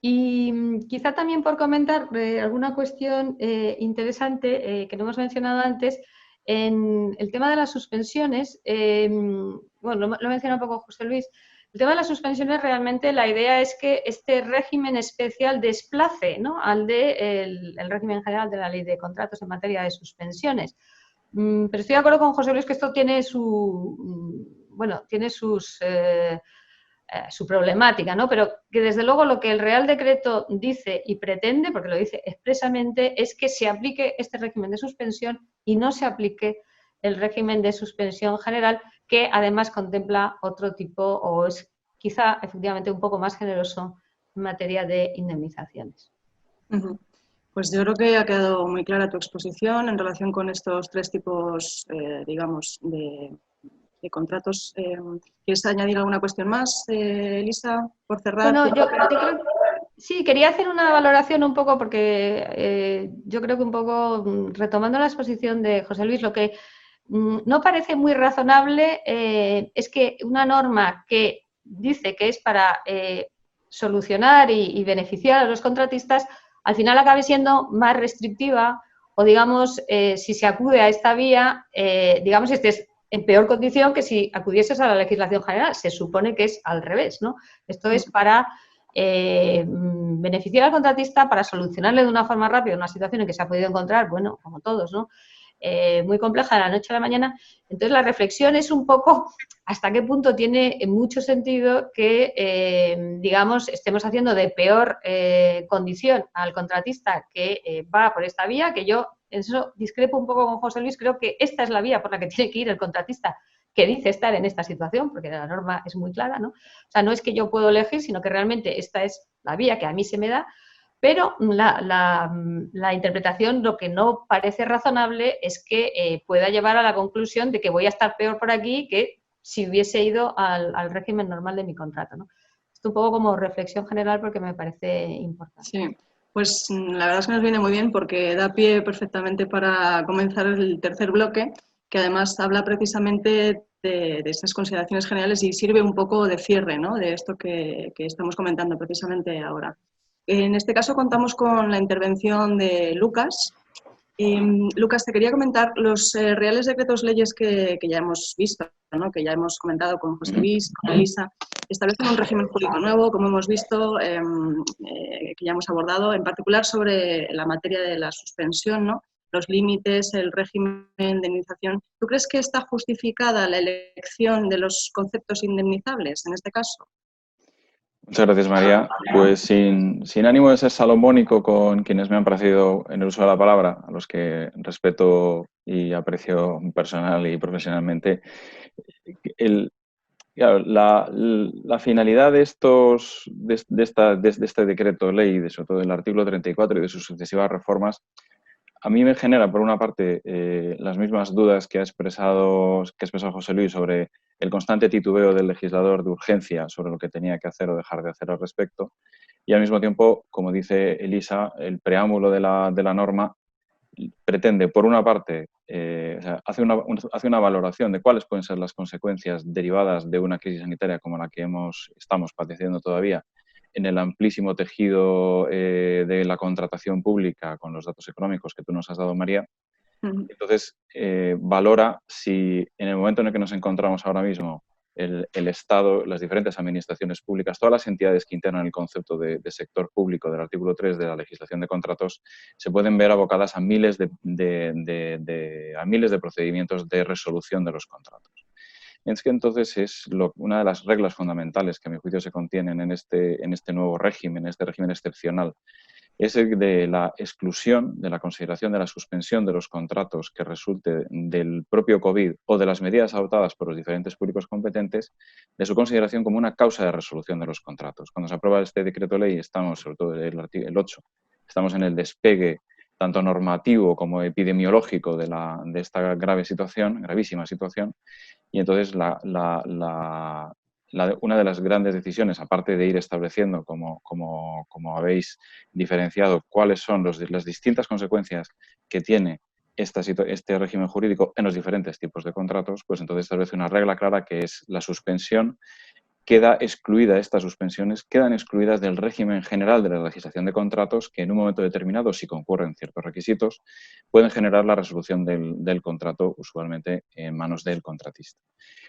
Speaker 3: Y quizá también por comentar alguna cuestión interesante que no hemos mencionado antes, en el tema de las suspensiones, bueno, lo ha mencionado un poco José Luis, el tema de las suspensiones realmente la idea es que este régimen especial desplace, ¿no?, al el régimen general de la ley de contratos en materia de suspensiones. Pero estoy de acuerdo con José Luis que esto tiene tiene su problemática, ¿no? Pero que desde luego lo que el Real Decreto dice y pretende, porque lo dice expresamente, es que se aplique este régimen de suspensión y no se aplique el régimen de suspensión general, que además contempla otro tipo o es quizá efectivamente un poco más generoso en materia de indemnizaciones.
Speaker 1: Pues yo creo que ha quedado muy clara tu exposición en relación con estos tres tipos, digamos, de contratos. ¿Quieres añadir alguna cuestión más, Elisa, por cerrar?
Speaker 3: Bueno, yo creo, sí, quería hacer una valoración un poco porque yo creo que un poco retomando la exposición de José Luis, lo que no parece muy razonable es que una norma que dice que es para solucionar y beneficiar a los contratistas, al final acabe siendo más restrictiva o, digamos, si se acude a esta vía, digamos, este es en peor condición que si acudieses a la legislación general. Se supone que es al revés, ¿no? Esto es para beneficiar al contratista, para solucionarle de una forma rápida una situación en que se ha podido encontrar, bueno, como todos, ¿no?, muy compleja de la noche a la mañana. Entonces, la reflexión es un poco hasta qué punto tiene mucho sentido que, digamos, estemos haciendo de peor condición al contratista que va por esta vía, que yo en eso discrepo un poco con José Luis. Creo que esta es la vía por la que tiene que ir el contratista que dice estar en esta situación, porque la norma es muy clara, ¿no? O sea, no es que yo puedo elegir, sino que realmente esta es la vía que a mí se me da. Pero la interpretación, lo que no parece razonable es que pueda llevar a la conclusión de que voy a estar peor por aquí que si hubiese ido al régimen normal de mi contrato, ¿no? Esto un poco como reflexión general porque me parece importante.
Speaker 1: Sí, pues la verdad es que nos viene muy bien porque da pie perfectamente para comenzar el tercer bloque, que además habla precisamente de esas consideraciones generales y sirve un poco de cierre, ¿no?, de esto que estamos comentando precisamente ahora. En este caso contamos con la intervención de Lucas. Lucas, te quería comentar los reales decretos leyes que ya hemos visto, ¿no?, que ya hemos comentado con José Luis, con Elisa, establecen un régimen jurídico nuevo, como hemos visto, que ya hemos abordado, en particular sobre la materia de la suspensión, ¿no?, los límites, el régimen de indemnización. ¿Tú crees que está justificada la elección de los conceptos indemnizables en este caso?
Speaker 4: Muchas gracias, María. Pues sin ánimo de ser salomónico con quienes me han precedido en el uso de la palabra, a los que respeto y aprecio personal y profesionalmente, la finalidad de este decreto ley, sobre todo del artículo 34 y de sus sucesivas reformas, a mí me genera, por una parte, las mismas dudas que ha expresado José Luis sobre el constante titubeo del legislador de urgencia sobre lo que tenía que hacer o dejar de hacer al respecto. Y al mismo tiempo, como dice Elisa, el preámbulo de la norma pretende, por una parte, hace una valoración de cuáles pueden ser las consecuencias derivadas de una crisis sanitaria como la que estamos padeciendo todavía en el amplísimo tejido de la contratación pública con los datos económicos que tú nos has dado, María. Entonces, valora si en el momento en el que nos encontramos ahora mismo, el Estado, las diferentes administraciones públicas, todas las entidades que integran el concepto de sector público del artículo 3 de la legislación de contratos, se pueden ver abocadas a miles de procedimientos de resolución de los contratos. Es que entonces es una de las reglas fundamentales que a mi juicio se contienen en este nuevo régimen, en este régimen excepcional, es el de la exclusión, de la consideración de la suspensión de los contratos que resulte del propio COVID o de las medidas adoptadas por los diferentes públicos competentes, de su consideración como una causa de resolución de los contratos. Cuando se aprueba este decreto ley, estamos, sobre todo el 8, estamos en el despegue tanto normativo como epidemiológico de esta grave situación, gravísima situación, y entonces una de las grandes decisiones, aparte de ir estableciendo, como habéis diferenciado, cuáles son las distintas consecuencias que tiene este régimen jurídico en los diferentes tipos de contratos, pues entonces establece una regla clara que es la suspensión. Estas suspensiones quedan excluidas del régimen general de la legislación de contratos que en un momento determinado, si concurren ciertos requisitos, pueden generar la resolución del contrato usualmente en manos del contratista.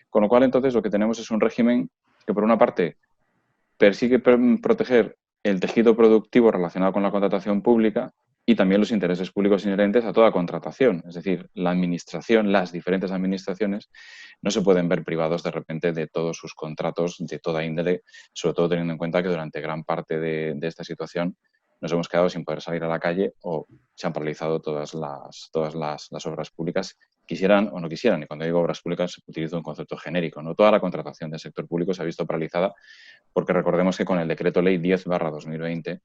Speaker 4: Con lo cual, entonces, lo que tenemos es un régimen que, por una parte, persigue proteger el tejido productivo relacionado con la contratación pública y también los intereses públicos inherentes a toda contratación. Es decir, la administración, las diferentes administraciones, no se pueden ver privados de repente de todos sus contratos de toda índole, sobre todo teniendo en cuenta que durante gran parte de esta situación nos hemos quedado sin poder salir a la calle o se han paralizado todas las obras públicas, quisieran o no quisieran. Y cuando digo obras públicas, utilizo un concepto genérico, ¿no? Toda la contratación del sector público se ha visto paralizada porque recordemos que con el decreto ley 10/2020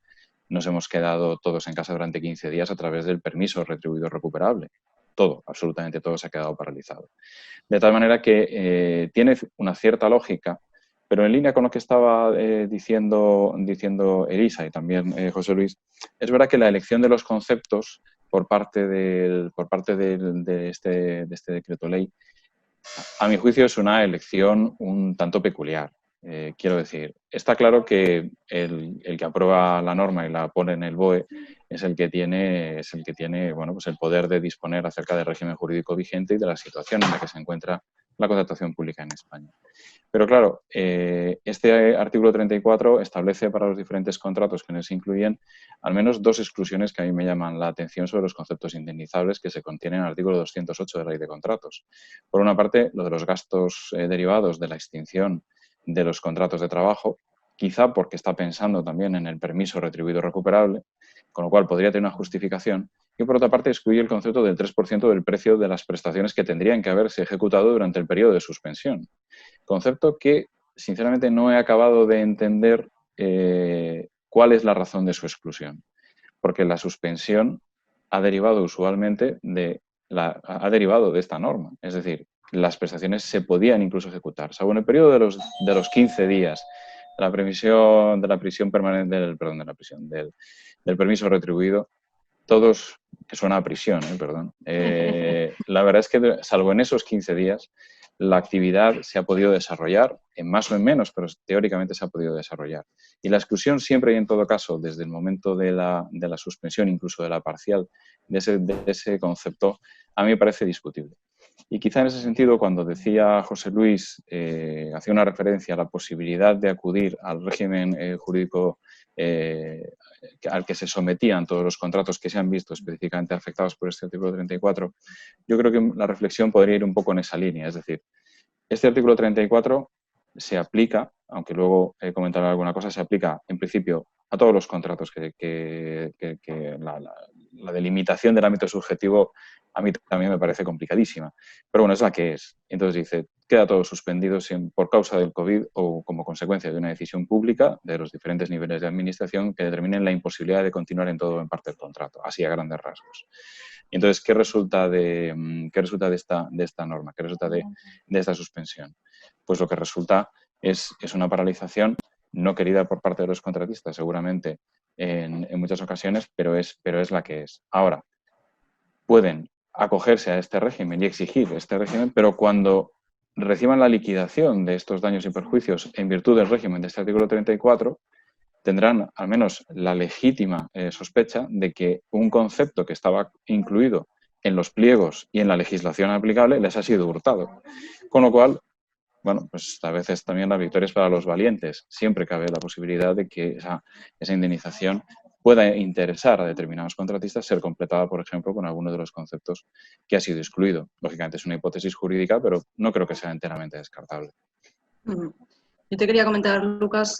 Speaker 4: nos hemos quedado todos en casa durante 15 días a través del permiso retribuido recuperable. Todo, absolutamente todo se ha quedado paralizado. De tal manera que tiene una cierta lógica, pero en línea con lo que estaba diciendo Elisa y también José Luis, es verdad que la elección de los conceptos por parte de este decreto ley, a mi juicio es una elección un tanto peculiar. Quiero decir, está claro que el que aprueba la norma y la pone en el BOE es el que tiene bueno, pues el poder de disponer acerca del régimen jurídico vigente y de la situación en la que se encuentra la contratación pública en España. Pero claro, este artículo 34 establece para los diferentes contratos que en él se incluyen al menos dos exclusiones que a mí me llaman la atención sobre los conceptos indemnizables que se contienen en el artículo 208 de la Ley de Contratos. Por una parte, lo de los gastos derivados de la extinción de los contratos de trabajo, quizá porque está pensando también en el permiso retribuido recuperable, con lo cual podría tener una justificación. Y por otra parte, excluye el concepto del 3% del precio de las prestaciones que tendrían que haberse ejecutado durante el periodo de suspensión. Concepto que, sinceramente, no he acabado de entender cuál es la razón de su exclusión. Porque la suspensión ha derivado usualmente de esta norma. Es decir, las prestaciones se podían incluso ejecutar. Salvo en el periodo de los 15 días de la prisión permanente, del permiso retribuido, todos, que suena a prisión, la verdad es que salvo en esos 15 días, la actividad se ha podido desarrollar, en más o en menos, pero teóricamente se ha podido desarrollar. Y la exclusión siempre y en todo caso, desde el momento de la suspensión, incluso de la parcial, de ese concepto, a mí me parece discutible. Y quizá en ese sentido, cuando decía José Luis, hacía una referencia a la posibilidad de acudir al régimen jurídico al que se sometían todos los contratos que se han visto específicamente afectados por este artículo 34, yo creo que la reflexión podría ir un poco en esa línea. Es decir, este artículo 34 se aplica, aunque luego comentaré alguna cosa, se aplica en principio a todos los contratos que la delimitación del ámbito subjetivo a mí también me parece complicadísima. Pero bueno, es la que es. Entonces dice, queda todo suspendido por causa del COVID o como consecuencia de una decisión pública de los diferentes niveles de administración que determinen la imposibilidad de continuar en todo o en parte del contrato, así a grandes rasgos. Y entonces, ¿qué resulta de esta norma? ¿Qué resulta de esta suspensión? Pues lo que resulta es una paralización no querida por parte de los contratistas, seguramente en muchas ocasiones, pero es la que es. Ahora, pueden acogerse a este régimen y exigir este régimen, pero cuando reciban la liquidación de estos daños y perjuicios en virtud del régimen de este artículo 34, tendrán al menos la legítima sospecha de que un concepto que estaba incluido en los pliegos y en la legislación aplicable les ha sido hurtado. Con lo cual, bueno, pues a veces también la victoria es para los valientes. Siempre cabe la posibilidad de que esa indemnización pueda interesar a determinados contratistas ser completada, por ejemplo, con alguno de los conceptos que ha sido excluido. Lógicamente es una hipótesis jurídica, pero no creo que sea enteramente descartable.
Speaker 1: Yo te quería comentar, Lucas,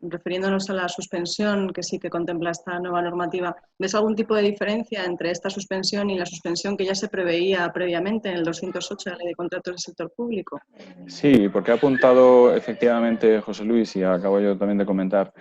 Speaker 1: refiriéndonos a la suspensión que sí que contempla esta nueva normativa, ¿ves algún tipo de diferencia entre esta suspensión y la suspensión que ya se preveía previamente en el 208 de la Ley de Contratos del Sector Público?
Speaker 4: Sí, porque ha apuntado efectivamente José Luis, y acabo yo también de comentar,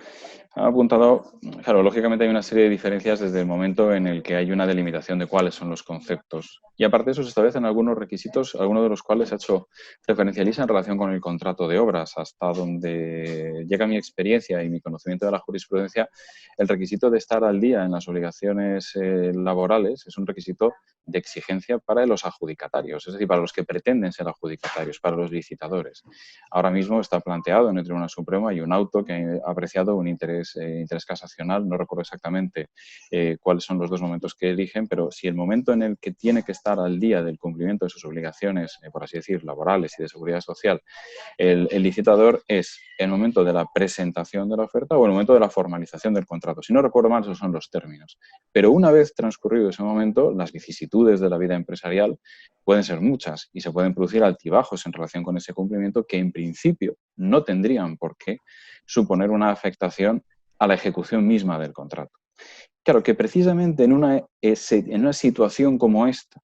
Speaker 4: ha apuntado, claro, lógicamente hay una serie de diferencias desde el momento en el que hay una delimitación de cuáles son los conceptos. Y aparte de eso se establecen algunos requisitos, algunos de los cuales ha hecho referencia Elisa en relación con el contrato de obras. Hasta donde llega mi experiencia y mi conocimiento de la jurisprudencia, el requisito de estar al día en las obligaciones laborales es un requisito de exigencia para los adjudicatarios, es decir, para los que pretenden ser adjudicatarios, para los licitadores. Ahora mismo está planteado en el Tribunal Supremo, hay un auto que ha apreciado un interés casacional, no recuerdo exactamente cuáles son los dos momentos que eligen, pero si el momento en el que tiene que estar al día del cumplimiento de sus obligaciones, por así decir, laborales y de seguridad social, el licitador es el momento de la presentación de la oferta o el momento de la formalización del contrato. Si no recuerdo mal, esos son los términos. Pero una vez transcurrido ese momento, las vicisitudes de la vida empresarial pueden ser muchas y se pueden producir altibajos en relación con ese cumplimiento que en principio no tendrían por qué suponer una afectación a la ejecución misma del contrato. Claro que precisamente en una situación como esta,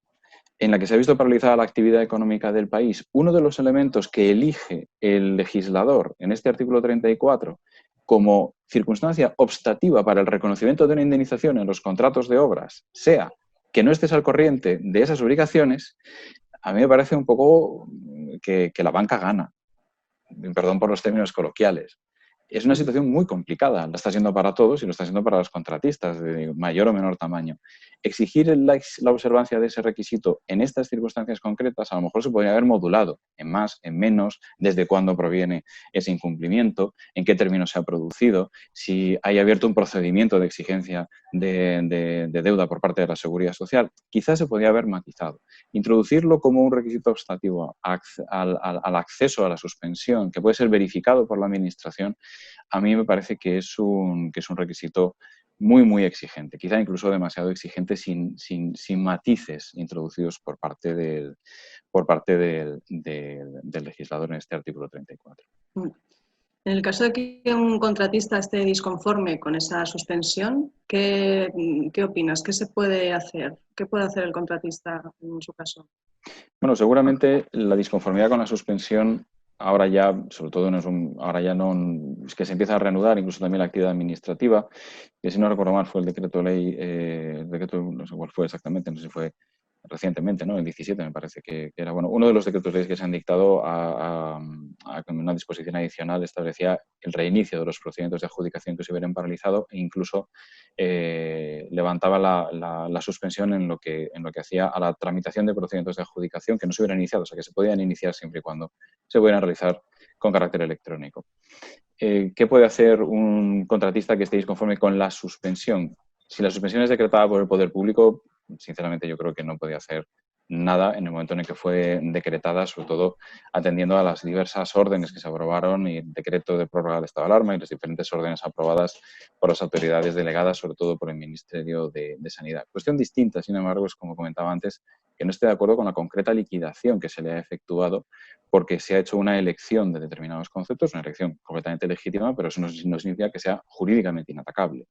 Speaker 4: en la que se ha visto paralizada la actividad económica del país, uno de los elementos que elige el legislador en este artículo 34 como circunstancia obstativa para el reconocimiento de una indemnización en los contratos de obras sea que no estés al corriente de esas obligaciones, a mí me parece un poco que la banca gana. Perdón por los términos coloquiales. Es una situación muy complicada, la está siendo para todos y lo está siendo para los contratistas de mayor o menor tamaño. Exigir la observancia de ese requisito en estas circunstancias concretas a lo mejor se podría haber modulado en más, en menos, desde cuándo proviene ese incumplimiento, en qué términos se ha producido, si hay abierto un procedimiento de exigencia de deuda por parte de la Seguridad Social. Quizás se podría haber matizado. Introducirlo como un requisito obstativo al acceso a la suspensión, que puede ser verificado por la Administración, a mí me parece que es un requisito muy, muy exigente, quizá incluso demasiado exigente sin matices introducidos por parte del legislador en este artículo 34.
Speaker 1: En el caso de que un contratista esté disconforme con esa suspensión, ¿qué opinas? ¿Qué se puede hacer? ¿Qué puede hacer el contratista en su caso?
Speaker 4: Bueno, seguramente la disconformidad con la suspensión ahora ya, sobre todo, ahora ya no es que se empieza a reanudar incluso también la actividad administrativa, que si no recuerdo mal fue el decreto ley, no sé cuál fue exactamente, no sé si fue recientemente, ¿no? El 17 me parece que era, bueno, uno de los decretos leyes que se han dictado a una disposición adicional establecía el reinicio de los procedimientos de adjudicación que se hubieran paralizado e incluso levantaba la suspensión en lo que hacía a la tramitación de procedimientos de adjudicación que no se hubieran iniciado, o sea, que se podían iniciar siempre y cuando se pudieran realizar con carácter electrónico. ¿Qué puede hacer un contratista que esté disconforme con la suspensión? Si la suspensión es decretada por el Poder Público, sinceramente yo creo que no podía hacer nada en el momento en el que fue decretada, sobre todo atendiendo a las diversas órdenes que se aprobaron y el decreto de prórroga del estado de alarma y las diferentes órdenes aprobadas por las autoridades delegadas, sobre todo por el Ministerio de Sanidad. Cuestión distinta, sin embargo, es como comentaba antes, que no esté de acuerdo con la concreta liquidación que se le ha efectuado porque se ha hecho una elección de determinados conceptos, una elección completamente legítima, pero eso no significa que sea jurídicamente inatacable.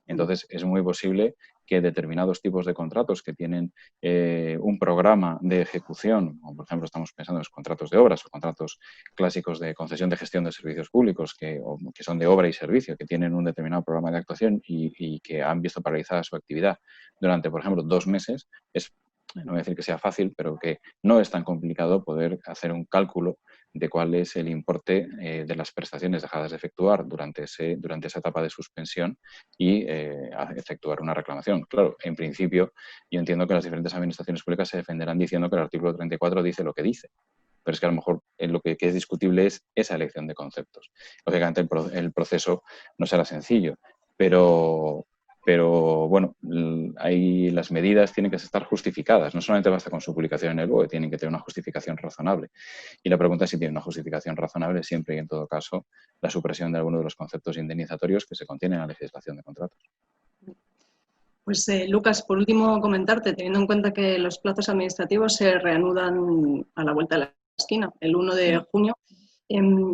Speaker 4: Entonces, es muy posible que determinados tipos de contratos que tienen un programa de ejecución, como por ejemplo estamos pensando en los contratos de obras o contratos clásicos de concesión de gestión de servicios públicos que son de obra y servicio, que tienen un determinado programa de actuación y que han visto paralizada su actividad durante, por ejemplo, 2 meses, es no voy a decir que sea fácil, pero que no es tan complicado poder hacer un cálculo de cuál es el importe de las prestaciones dejadas de efectuar durante esa etapa de suspensión y efectuar una reclamación. Claro, en principio yo entiendo que las diferentes administraciones públicas se defenderán diciendo que el artículo 34 dice lo que dice, pero es que a lo mejor lo que es discutible es esa elección de conceptos. Lógicamente el proceso no será sencillo, pero bueno, ahí las medidas tienen que estar justificadas. No solamente basta con su publicación en el BOE, tienen que tener una justificación razonable. Y la pregunta es si tiene una justificación razonable siempre y en todo caso la supresión de alguno de los conceptos indemnizatorios que se contienen en la legislación de contratos.
Speaker 1: Pues Lucas, por último comentarte, teniendo en cuenta que los plazos administrativos se reanudan a la vuelta de la esquina, el 1 de junio,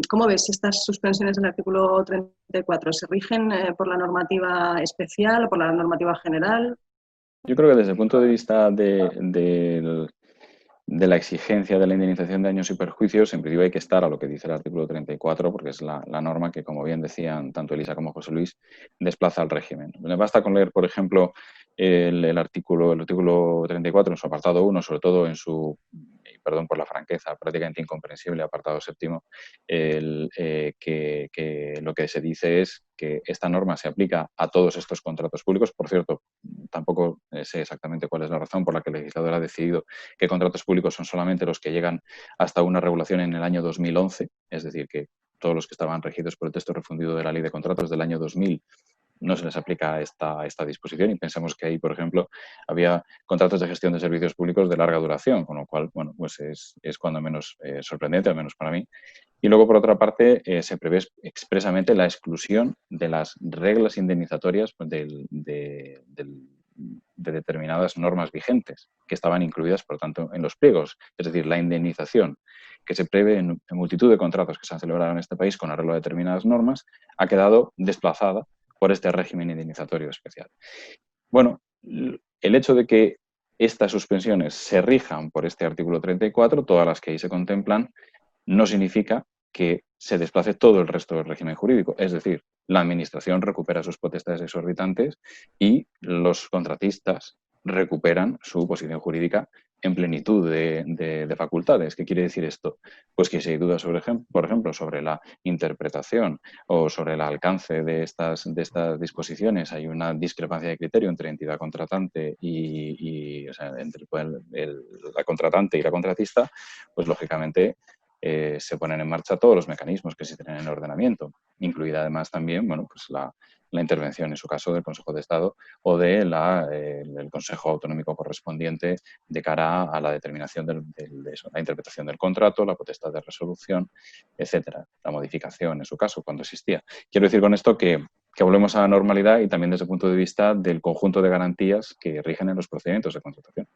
Speaker 1: ¿cómo ves estas suspensiones del artículo 34? ¿Se rigen por la normativa especial o por la normativa general?
Speaker 4: Yo creo que desde el punto de vista de la exigencia de la indemnización de daños y perjuicios, en principio hay que estar a lo que dice el artículo 34, porque es la norma que, como bien decían tanto Elisa como José Luis, desplaza al régimen. Me basta con leer, por ejemplo, el artículo 34 en su apartado 1, sobre todo en su, perdón por la franqueza, prácticamente incomprensible apartado 7º, que lo que se dice es que esta norma se aplica a todos estos contratos públicos. Por cierto, tampoco sé exactamente cuál es la razón por la que el legislador ha decidido que contratos públicos son solamente los que llegan hasta una regulación en el año 2011, es decir, que todos los que estaban regidos por el texto refundido de la Ley de Contratos del año 2000 no se les aplica esta disposición y pensamos que ahí, por ejemplo, había contratos de gestión de servicios públicos de larga duración, con lo cual, bueno, pues es cuando menos sorprendente, al menos para mí. Y luego, por otra parte, se prevé expresamente la exclusión de las reglas indemnizatorias de determinadas normas vigentes que estaban incluidas, por tanto, en los pliegos. Es decir, la indemnización que se prevé en multitud de contratos que se han celebrado en este país con arreglo a determinadas normas ha quedado desplazada por este régimen indemnizatorio especial. Bueno, el hecho de que estas suspensiones se rijan por este artículo 34, todas las que ahí se contemplan, no significa que se desplace todo el resto del régimen jurídico. Es decir, la Administración recupera sus potestades exorbitantes y los contratistas recuperan su posición jurídica en plenitud de facultades. ¿Qué quiere decir esto? Pues que si hay dudas, por ejemplo, sobre la interpretación o sobre el alcance de estas disposiciones, hay una discrepancia de criterio entre entidad contratante o sea, entre la contratante y la contratista, pues lógicamente se ponen en marcha todos los mecanismos que existen en el ordenamiento, incluida además también, bueno, pues la intervención, en su caso, del Consejo de Estado o del Consejo Autonómico correspondiente de cara a la determinación de la interpretación del contrato, la potestad de resolución, etcétera, la modificación, en su caso, cuando existía. Quiero decir con esto que volvemos a la normalidad y también desde el punto de vista del conjunto de garantías que rigen en los procedimientos de contratación.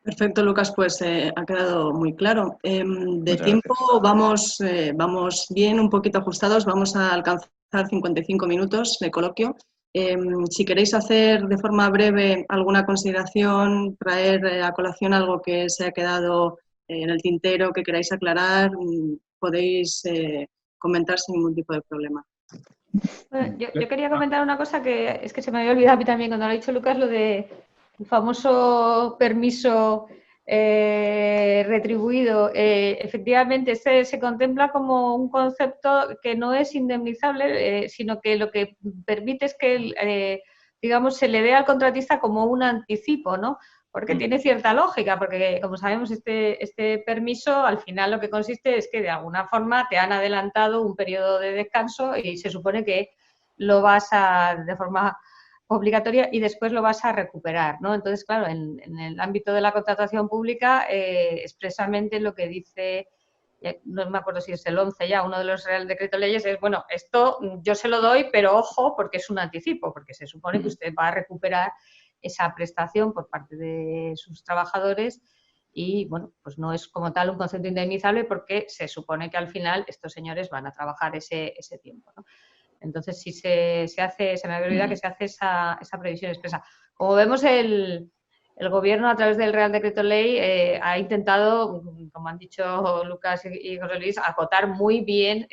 Speaker 1: Perfecto, Lucas, pues ha quedado muy claro. De
Speaker 4: Muchas
Speaker 1: tiempo
Speaker 4: gracias.
Speaker 1: vamos bien, un poquito ajustados, vamos a alcanzar 55 minutos de coloquio. Si queréis hacer de forma breve alguna consideración, traer a colación algo que se ha quedado en el tintero, que queráis aclarar, podéis comentar sin ningún tipo de problema.
Speaker 3: Bueno, yo quería comentar una cosa que es que se me había olvidado a mí también cuando lo ha dicho Lucas, lo de el famoso permiso retribuido. Efectivamente, se contempla como un concepto que no es indemnizable, sino que lo que permite es que, digamos, se le dé al contratista como un anticipo, ¿no? Porque tiene cierta lógica, porque como sabemos, este permiso al final lo que consiste es que de alguna forma te han adelantado un periodo de descanso y se supone que lo vas de forma obligatoria y después lo vas a recuperar, ¿no? Entonces, claro, en el ámbito de la contratación pública, expresamente lo que dice, no me acuerdo si es el 11 ya, uno de los Real Decreto Leyes es, bueno, esto yo se lo doy, pero ojo, porque es un anticipo, porque se supone que usted va a recuperar esa prestación por parte de sus trabajadores y, bueno, pues no es como tal un concepto indemnizable porque se supone que al final estos señores van a trabajar ese tiempo, ¿no? Entonces, sí se hace, se me había olvidado que se hace esa previsión expresa. Como vemos, el el Gobierno, a través del Real Decreto Ley, ha intentado, como han dicho Lucas y José Luis, acotar muy bien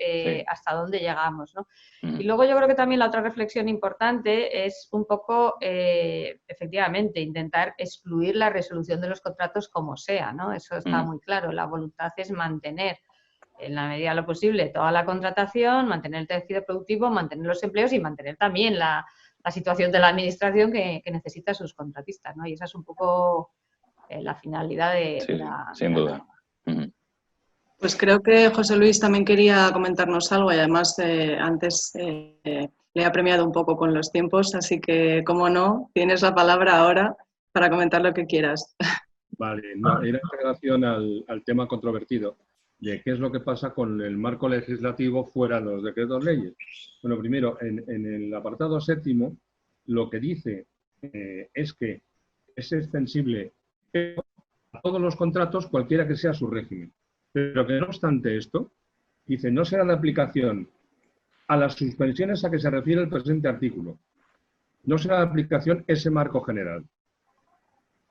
Speaker 3: hasta dónde llegamos, ¿no? Y luego yo creo que también la otra reflexión importante es un poco, efectivamente, intentar excluir la resolución de los contratos como sea, ¿no? Eso está muy claro. La voluntad es mantener, en la medida de lo posible, toda la contratación, mantener el tejido productivo, mantener los empleos y mantener también la situación de la administración que necesita sus contratistas, ¿no? Y esa es un poco la finalidad de la...
Speaker 4: Sin duda.
Speaker 1: Pues creo que José Luis también quería comentarnos algo y además antes le ha premiado un poco con los tiempos, así que, como no, tienes la palabra ahora para comentar lo que quieras.
Speaker 2: Vale, no, era en relación al tema controvertido de qué es lo que pasa con el marco legislativo fuera de los decretos leyes. Bueno, primero, en el apartado 7º, lo que dice es que es extensible a todos los contratos, cualquiera que sea su régimen. Pero que no obstante esto, dice, no será de aplicación a las suspensiones a que se refiere el presente artículo. No será de aplicación ese marco general.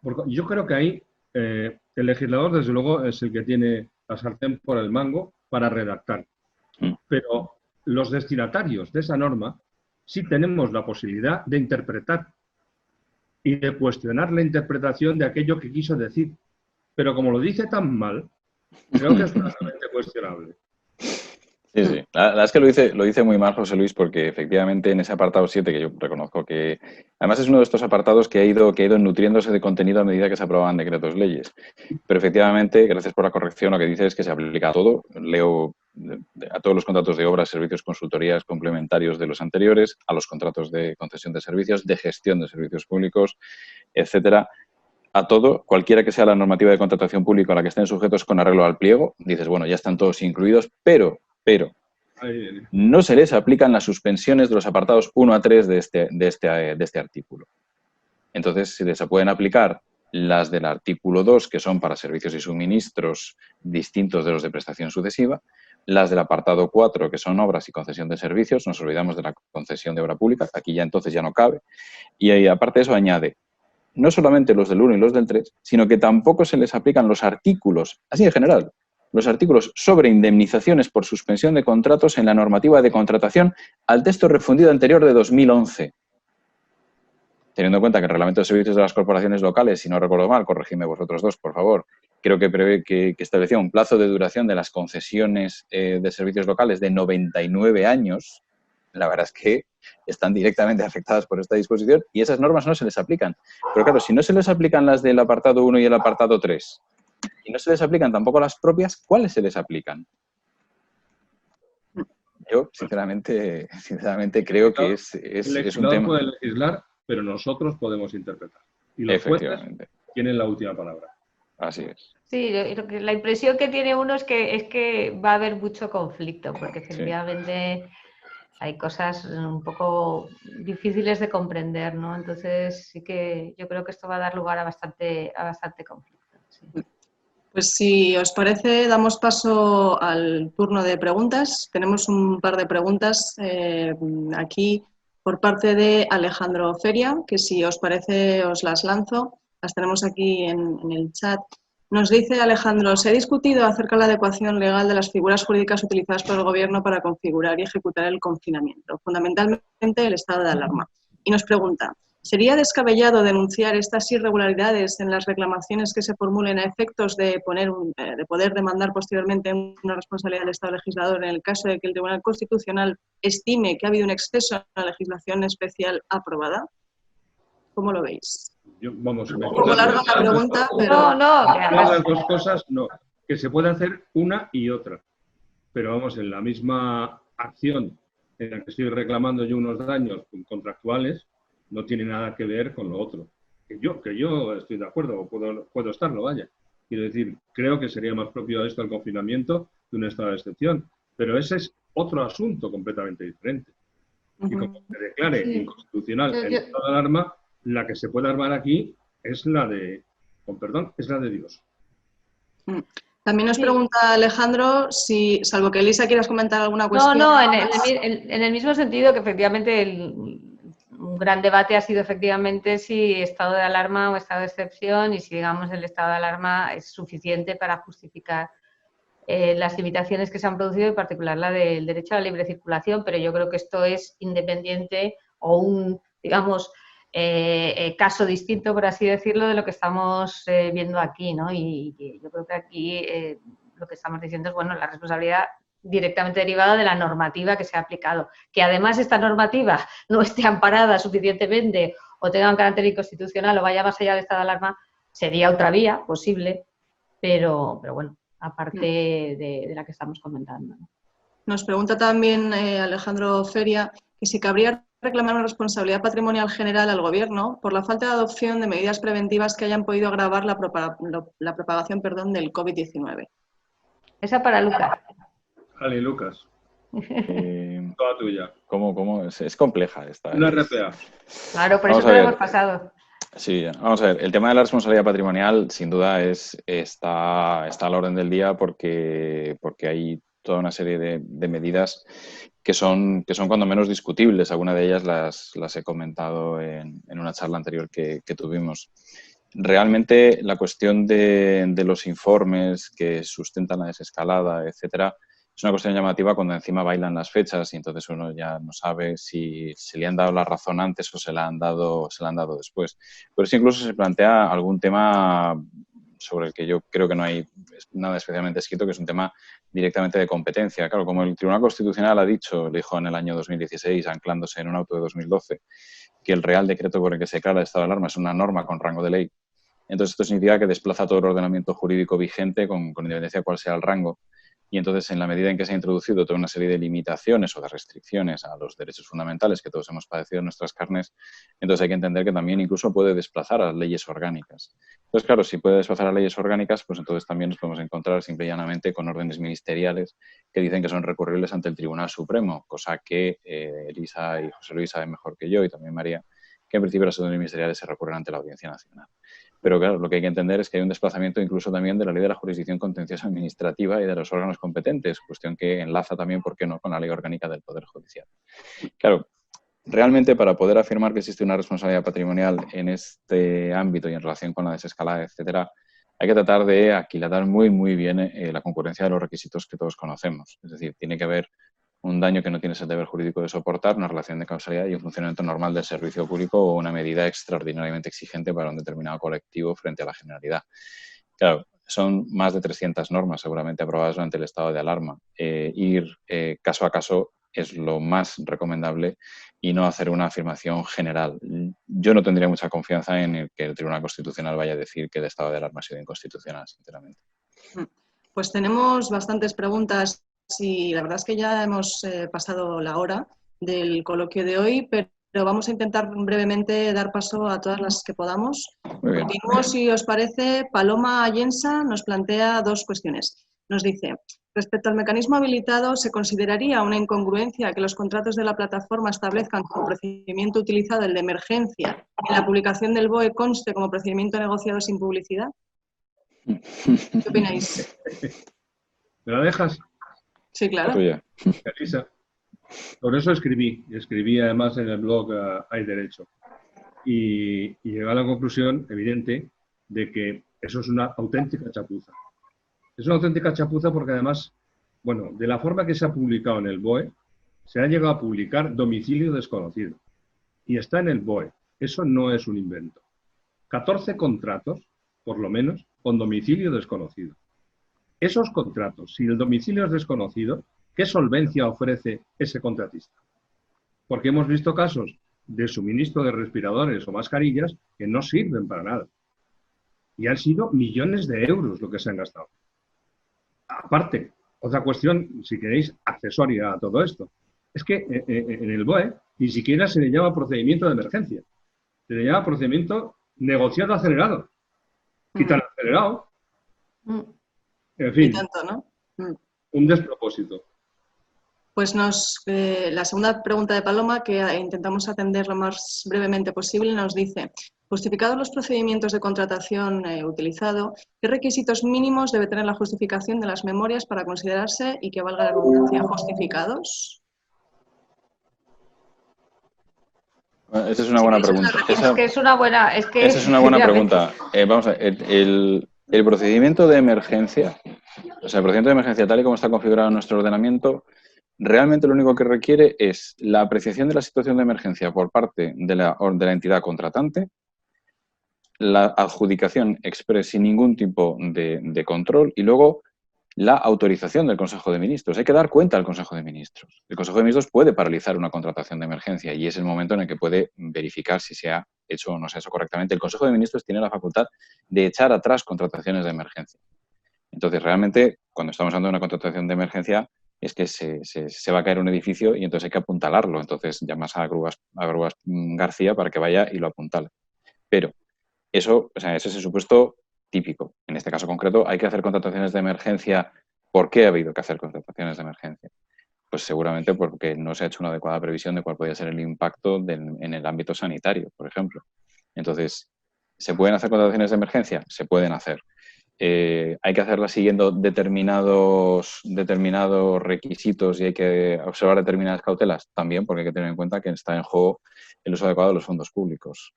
Speaker 2: Porque yo creo que ahí el legislador, desde luego, es el que tiene la sartén por el mango para redactar. Pero los destinatarios de esa norma sí tenemos la posibilidad de interpretar y de cuestionar la interpretación de aquello que quiso decir. Pero como lo dice tan mal, creo que es bastante cuestionable.
Speaker 4: Sí, sí. La verdad es que lo dice muy mal José Luis, porque efectivamente en ese apartado 7, que yo reconozco que además es uno de estos apartados que ha ido nutriéndose de contenido a medida que se aprobaban decretos leyes. Pero efectivamente, gracias por la corrección, lo que dice es que se aplica a todo. Leo a todos los contratos de obras, servicios, consultorías complementarios de los anteriores, a los contratos de concesión de servicios, de gestión de servicios públicos, etcétera. A todo, cualquiera que sea la normativa de contratación pública a la que estén sujetos con arreglo al pliego, dices, bueno, ya están todos incluidos, pero no se les aplican las suspensiones de los apartados 1 a 3 de este artículo. Entonces, se les pueden aplicar las del artículo 2, que son para servicios y suministros distintos de los de prestación sucesiva, las del apartado 4, que son obras y concesión de servicios, nos olvidamos de la concesión de obra pública, aquí ya entonces ya no cabe, y ahí, aparte de eso añade no solamente los del 1 y los del 3, sino que tampoco se les aplican los artículos, así en general, los artículos sobre indemnizaciones por suspensión de contratos en la normativa de contratación al texto refundido anterior de 2011. Teniendo en cuenta que el Reglamento de Servicios de las Corporaciones Locales, si no recuerdo mal, corregidme vosotros dos, por favor, creo que prevé que establecía un plazo de duración de las concesiones de servicios locales de 99 años, la verdad es que están directamente afectadas por esta disposición y esas normas no se les aplican. Pero claro, si no se les aplican las del apartado 1 y el apartado 3, y no se les aplican tampoco las propias, ¿cuáles se les aplican? Yo, sinceramente creo que es un tema...
Speaker 2: puede legislar, pero nosotros podemos interpretar. Y los jueces tienen la última palabra.
Speaker 4: Así es.
Speaker 3: Sí, la impresión que tiene uno es que va a haber mucho conflicto, porque efectivamente hay cosas un poco difíciles de comprender, ¿no? Entonces sí que yo creo que esto va a dar lugar a bastante conflicto. Sí.
Speaker 1: Pues si os parece, damos paso al turno de preguntas. Tenemos un par de preguntas aquí por parte de Alejandro Feria, que si os parece os las lanzo. Las tenemos aquí en el chat. Nos dice Alejandro, se ha discutido acerca de la adecuación legal de las figuras jurídicas utilizadas por el Gobierno para configurar y ejecutar el confinamiento, fundamentalmente el estado de alarma. Y nos pregunta, ¿sería descabellado denunciar estas irregularidades en las reclamaciones que se formulen a efectos de poder demandar posteriormente una responsabilidad del Estado legislador en el caso de que el Tribunal Constitucional estime que ha habido un exceso en la legislación especial aprobada? ¿Cómo lo veis?
Speaker 2: Vamos,
Speaker 1: un poco larga la pregunta, pero...
Speaker 2: Las dos cosas, no. Que se puede hacer una y otra. Pero vamos, en la misma acción en la que estoy reclamando yo unos daños contractuales, no tiene nada que ver con lo otro. Que yo estoy de acuerdo, o puedo estarlo, vaya. Quiero decir, creo que sería más propio esto el confinamiento que un estado de excepción. Pero ese es otro asunto completamente diferente. Y como se declare inconstitucional el estado de alarma, la que se puede armar aquí es la de, con perdón, es la de Dios.
Speaker 1: También nos pregunta Alejandro si, salvo que Elisa quieras comentar alguna cuestión.
Speaker 3: No, en el mismo sentido que efectivamente un gran debate ha sido efectivamente si estado de alarma o estado de excepción y si, digamos, el estado de alarma es suficiente para justificar las limitaciones que se han producido, en particular la del derecho a la libre circulación, pero yo creo que esto es independiente o un, digamos, caso distinto, por así decirlo, de lo que estamos viendo aquí, ¿no? Y yo creo que aquí lo que estamos diciendo es, bueno, la responsabilidad directamente derivada de la normativa que se ha aplicado. Que además esta normativa no esté amparada suficientemente o tenga un carácter inconstitucional o vaya más allá del estado de alarma, sería otra vía posible, pero bueno, aparte de la que estamos comentando, ¿no?
Speaker 1: Nos pregunta también Alejandro Feria que si cabría reclamar una responsabilidad patrimonial general al Gobierno por la falta de adopción de medidas preventivas que hayan podido agravar la propagación del COVID-19.
Speaker 3: Esa para Lucas.
Speaker 2: Vale, Lucas. Toda tuya.
Speaker 4: ¿Cómo? Es compleja esta.
Speaker 2: Una RPA.
Speaker 3: Claro, por eso te lo hemos pasado.
Speaker 4: Sí, vamos a ver. El tema de la responsabilidad patrimonial, sin duda, está a la orden del día porque hay toda una serie de medidas que son cuando menos discutibles. Algunas de ellas las he comentado en una charla anterior que tuvimos. Realmente la cuestión de los informes que sustentan la desescalada, etcétera, es una cuestión llamativa cuando encima bailan las fechas y entonces uno ya no sabe si se le han dado la razón antes o se la han dado después. Por eso incluso se plantea algún tema sobre el que yo creo que no hay nada especialmente escrito, que es un tema directamente de competencia. Claro, como el Tribunal Constitucional lo dijo en el año 2016, anclándose en un auto de 2012, que el Real Decreto por el que se declara el estado de alarma es una norma con rango de ley. Entonces esto significa que desplaza todo el ordenamiento jurídico vigente con independencia de cuál sea el rango. Y entonces, en la medida en que se ha introducido toda una serie de limitaciones o de restricciones a los derechos fundamentales que todos hemos padecido en nuestras carnes, entonces hay que entender que también incluso puede desplazar a las leyes orgánicas. Entonces, claro, si puede desplazar a leyes orgánicas, pues entonces también nos podemos encontrar simple y llanamente con órdenes ministeriales que dicen que son recurribles ante el Tribunal Supremo, cosa que Elisa y José Luis saben mejor que yo y también María, que en principio las órdenes ministeriales se recurren ante la Audiencia Nacional. Pero claro, lo que hay que entender es que hay un desplazamiento incluso también de la ley de la jurisdicción contenciosa administrativa y de los órganos competentes, cuestión que enlaza también, ¿por qué no?, con la ley orgánica del Poder Judicial. Claro, realmente para poder afirmar que existe una responsabilidad patrimonial en este ámbito y en relación con la desescalada, etcétera, hay que tratar de aquilatar muy bien la concurrencia de los requisitos que todos conocemos. Es decir, tiene que haber un daño que no tienes el deber jurídico de soportar, una relación de causalidad y un funcionamiento normal del servicio público o una medida extraordinariamente exigente para un determinado colectivo frente a la generalidad. Claro, son más de 300 normas seguramente aprobadas durante el estado de alarma. Ir caso a caso es lo más recomendable y no hacer una afirmación general. Yo no tendría mucha confianza en el que el Tribunal Constitucional vaya a decir que el estado de alarma ha sido inconstitucional, sinceramente.
Speaker 1: Pues tenemos bastantes preguntas y la verdad es que ya hemos pasado la hora del coloquio de hoy, pero vamos a intentar brevemente dar paso a todas las que podamos. Continuamos, si os parece. Paloma Allensa nos plantea dos cuestiones. Nos dice, respecto al mecanismo habilitado, ¿se consideraría una incongruencia que los contratos de la plataforma establezcan como procedimiento utilizado el de emergencia y la publicación del BOE conste como procedimiento negociado sin publicidad? ¿Qué opináis?
Speaker 2: ¿Me la dejas?
Speaker 1: Sí, claro.
Speaker 2: Elisa. Por eso escribí además en el blog Hay Derecho. Y llegué a la conclusión evidente de que eso es una auténtica chapuza. Es una auténtica chapuza porque además, bueno, de la forma que se ha publicado en el BOE, se ha llegado a publicar domicilio desconocido. Y está en el BOE. Eso no es un invento. 14 contratos, por lo menos, con domicilio desconocido. Esos contratos, si el domicilio es desconocido, ¿qué solvencia ofrece ese contratista? Porque hemos visto casos de suministro de respiradores o mascarillas que no sirven para nada. Y han sido millones de euros lo que se han gastado. Aparte, otra cuestión, si queréis, accesoria a todo esto, es que en el BOE ni siquiera se le llama procedimiento de emergencia. Se le llama procedimiento negociado acelerado. Quitar el acelerado. En fin,
Speaker 1: tanto, ¿no?
Speaker 2: Un despropósito.
Speaker 1: Pues la segunda pregunta de Paloma, que intentamos atender lo más brevemente posible, nos dice, justificados los procedimientos de contratación utilizado, ¿qué requisitos mínimos debe tener la justificación de las memorias para considerarse, y que valga la redundancia, justificados?
Speaker 4: Esa es una buena pregunta.
Speaker 3: Esa
Speaker 4: es una buena pregunta. Vamos a ver, el procedimiento de emergencia, o sea, el procedimiento de emergencia tal y como está configurado en nuestro ordenamiento, realmente lo único que requiere es la apreciación de la situación de emergencia por parte de la entidad contratante, la adjudicación express sin ningún tipo de control y luego la autorización del Consejo de Ministros. Hay que dar cuenta al Consejo de Ministros. El Consejo de Ministros puede paralizar una contratación de emergencia y es el momento en el que puede verificar si se ha hecho o no se ha hecho correctamente. El Consejo de Ministros tiene la facultad de echar atrás contrataciones de emergencia. Entonces, realmente, cuando estamos hablando de una contratación de emergencia, es que se va a caer un edificio y entonces hay que apuntalarlo. Entonces, llamas a Grúas García para que vaya y lo apuntale. Pero eso, o sea, ese es el supuesto típico. En este caso concreto, hay que hacer contrataciones de emergencia. ¿Por qué ha habido que hacer contrataciones de emergencia? Pues seguramente porque no se ha hecho una adecuada previsión de cuál podría ser el impacto en el ámbito sanitario, por ejemplo. Entonces, ¿se pueden hacer contrataciones de emergencia? Se pueden hacer. Hay que hacerlas siguiendo determinados requisitos y hay que observar determinadas cautelas también, porque hay que tener en cuenta que está en juego el uso adecuado de los fondos públicos.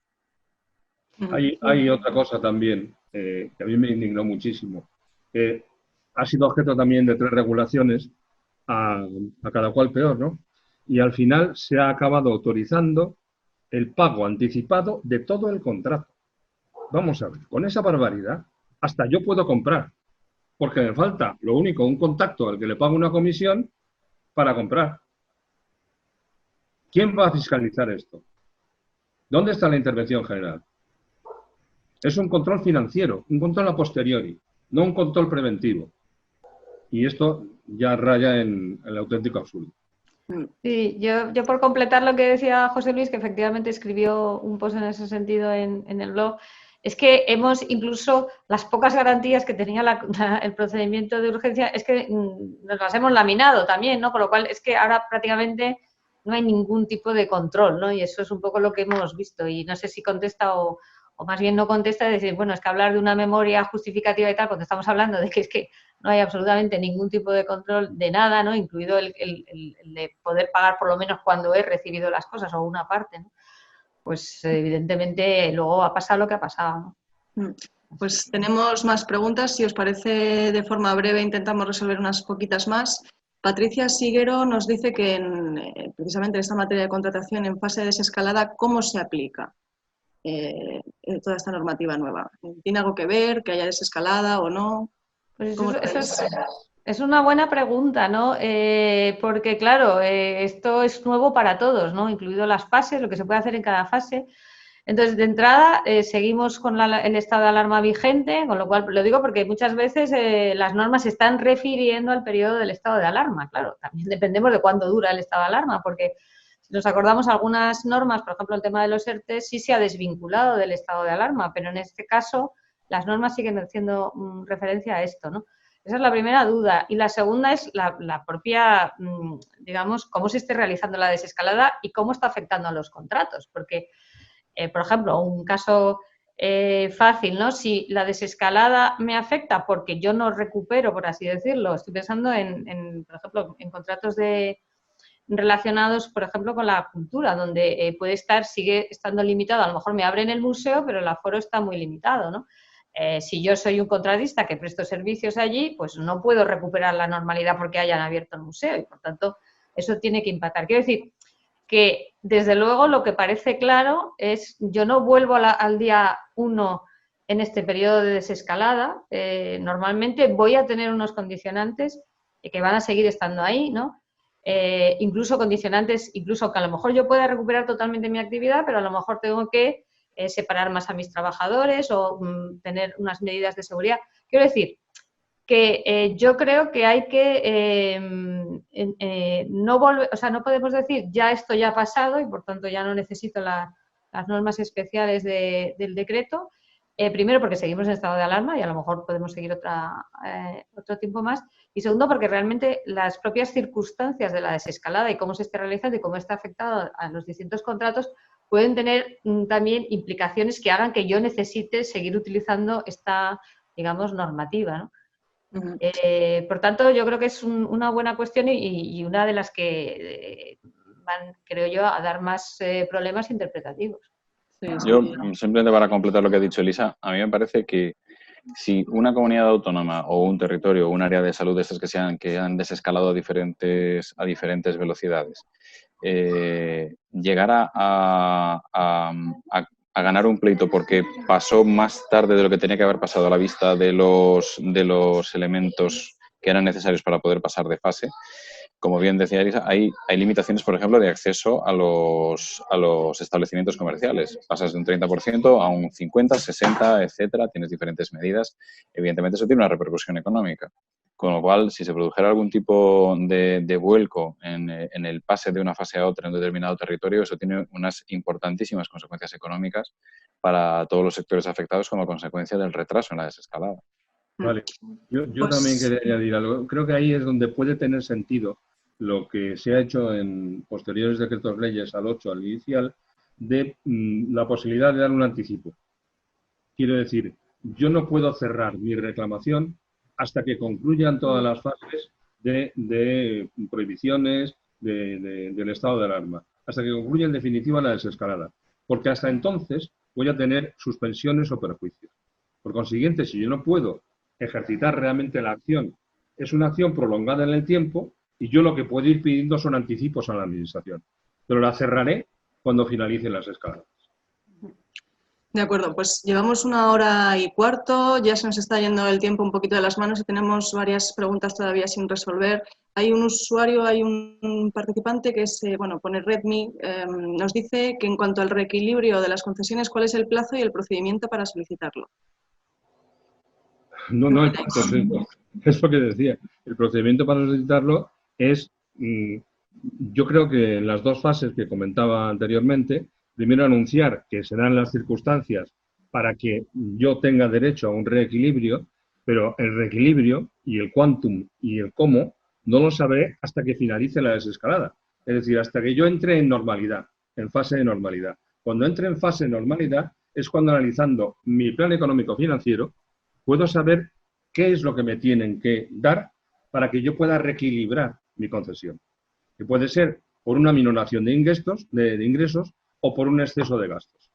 Speaker 2: Hay otra cosa también que a mí me indignó muchísimo, que ha sido objeto también de 3 regulaciones, a cada cual peor, ¿no? Y al final se ha acabado autorizando el pago anticipado de todo el contrato. Vamos a ver, con esa barbaridad, hasta yo puedo comprar, porque me falta, lo único, un contacto al que le pago una comisión para comprar. ¿Quién va a fiscalizar esto? ¿Dónde está la intervención general? Es un control financiero, un control a posteriori, no un control preventivo. Y esto ya raya en el auténtico absurdo.
Speaker 3: Sí, yo por completar lo que decía José Luis, que efectivamente escribió un post en ese sentido en el blog, es que hemos incluso las pocas garantías que tenía el procedimiento de urgencia es que nos las hemos laminado también, ¿no? Con lo cual es que ahora prácticamente no hay ningún tipo de control, ¿no? Y eso es un poco lo que hemos visto y no sé si contesta o más bien no contesta, de decir, bueno, es que hablar de una memoria justificativa y tal, porque estamos hablando de que es que no hay absolutamente ningún tipo de control de nada, ¿no? Incluido el de poder pagar por lo menos cuando he recibido las cosas o una parte, ¿no? Pues evidentemente luego ha pasado lo que ha pasado, ¿no?
Speaker 1: Pues tenemos más preguntas. Si os parece, de forma breve intentamos resolver unas poquitas más. Patricia Siguero nos dice que precisamente en esta materia de contratación en fase de desescalada, ¿cómo se aplica toda esta normativa nueva? ¿Tiene algo que ver, que haya desescalada o no?
Speaker 3: Pues eso es una buena pregunta, ¿no? Porque, claro, esto es nuevo para todos, ¿no? Incluido las fases, lo que se puede hacer en cada fase. Entonces, de entrada, seguimos con el estado de alarma vigente, con lo cual lo digo porque muchas veces las normas se están refiriendo al periodo del estado de alarma. Claro, también dependemos de cuándo dura el estado de alarma, porque si nos acordamos algunas normas, por ejemplo, el tema de los ERTE, sí se ha desvinculado del estado de alarma, pero en este caso las normas siguen haciendo referencia a esto, ¿no? Esa es la primera duda. Y la segunda es la propia, digamos, cómo se esté realizando la desescalada y cómo está afectando a los contratos. Porque, por ejemplo, un caso fácil, ¿no? Si la desescalada me afecta porque yo no recupero, por así decirlo, estoy pensando por ejemplo, en contratos relacionados, por ejemplo, con la cultura, donde sigue estando limitado. A lo mejor me abren el museo, pero el aforo está muy limitado, ¿no? Si yo soy un contratista que presto servicios allí, pues no puedo recuperar la normalidad porque hayan abierto el museo y, por tanto, eso tiene que impactar. Quiero decir que, desde luego, lo que parece claro es yo no vuelvo al día 1 en este periodo de desescalada. Normalmente voy a tener unos condicionantes que van a seguir estando ahí, ¿no? Incluso condicionantes, incluso que a lo mejor yo pueda recuperar totalmente mi actividad, pero a lo mejor tengo que separar más a mis trabajadores o tener unas medidas de seguridad. Quiero decir que yo creo que hay que no volver, o sea, no podemos decir ya esto ya ha pasado y por tanto ya no necesito las normas especiales del decreto. Primero porque seguimos en estado de alarma y a lo mejor podemos seguir otro tiempo más. Y segundo porque realmente las propias circunstancias de la desescalada y cómo se esté realizando y cómo está afectado a los distintos contratos pueden tener también implicaciones que hagan que yo necesite seguir utilizando esta, digamos, normativa, ¿no? Por tanto, yo creo que es una buena cuestión y una de las que van, creo yo, a dar más problemas interpretativos.
Speaker 1: Sí, sí.
Speaker 4: Yo, simplemente para completar lo que ha dicho Elisa, a mí me parece que si una comunidad autónoma o un territorio o un área de salud de estas que han desescalado a diferentes velocidades, llegara a ganar un pleito porque pasó más tarde de lo que tenía que haber pasado a la vista de los elementos que eran necesarios para poder pasar de fase, como bien decía Elisa, hay limitaciones, por ejemplo, de acceso a los establecimientos comerciales. Pasas de un 30% a un 50%, 60%, etcétera. Tienes diferentes medidas. Evidentemente, eso tiene una repercusión económica. Con lo cual, si se produjera algún tipo de vuelco en el pase de una fase a otra en un determinado territorio, eso tiene unas importantísimas consecuencias económicas para todos los sectores afectados como consecuencia del retraso en la desescalada.
Speaker 2: Vale. Yo
Speaker 1: Pues,
Speaker 2: también quería añadir algo. Creo que ahí es donde puede tener sentido lo que se ha hecho en posteriores decretos leyes al 8, al inicial, de la posibilidad de dar un anticipo. Quiero decir, yo no puedo cerrar mi reclamación hasta que concluyan todas las fases de prohibiciones del estado de alarma, hasta que concluya en definitiva la desescalada, porque hasta entonces voy a tener suspensiones o perjuicios. Por consiguiente, si yo no puedo ejercitar realmente la acción, es una acción prolongada en el tiempo y yo lo que puedo ir pidiendo son anticipos a la administración, pero la cerraré cuando finalicen las escaladas.
Speaker 1: De acuerdo, pues llevamos 1 hora y cuarto, ya se nos está yendo el tiempo un poquito de las manos y tenemos varias preguntas todavía sin resolver. Hay un usuario, hay un participante que es, pone Redmi, nos dice que en cuanto al reequilibrio de las concesiones, ¿cuál es el plazo y el procedimiento para solicitarlo?
Speaker 2: No hay plazo, es lo que decía. El procedimiento para solicitarlo es, yo creo que en las dos fases que comentaba anteriormente, primero anunciar que se dan las circunstancias para que yo tenga derecho a un reequilibrio, pero el reequilibrio y el quantum y el cómo no lo sabré hasta que finalice la desescalada. Es decir, hasta que yo entre en normalidad, en fase de normalidad. Cuando entre en fase de normalidad es cuando, analizando mi plan económico financiero, puedo saber qué es lo que me tienen que dar para que yo pueda reequilibrar mi concesión. Que puede ser por una minoración de ingresos o por un exceso de gastos.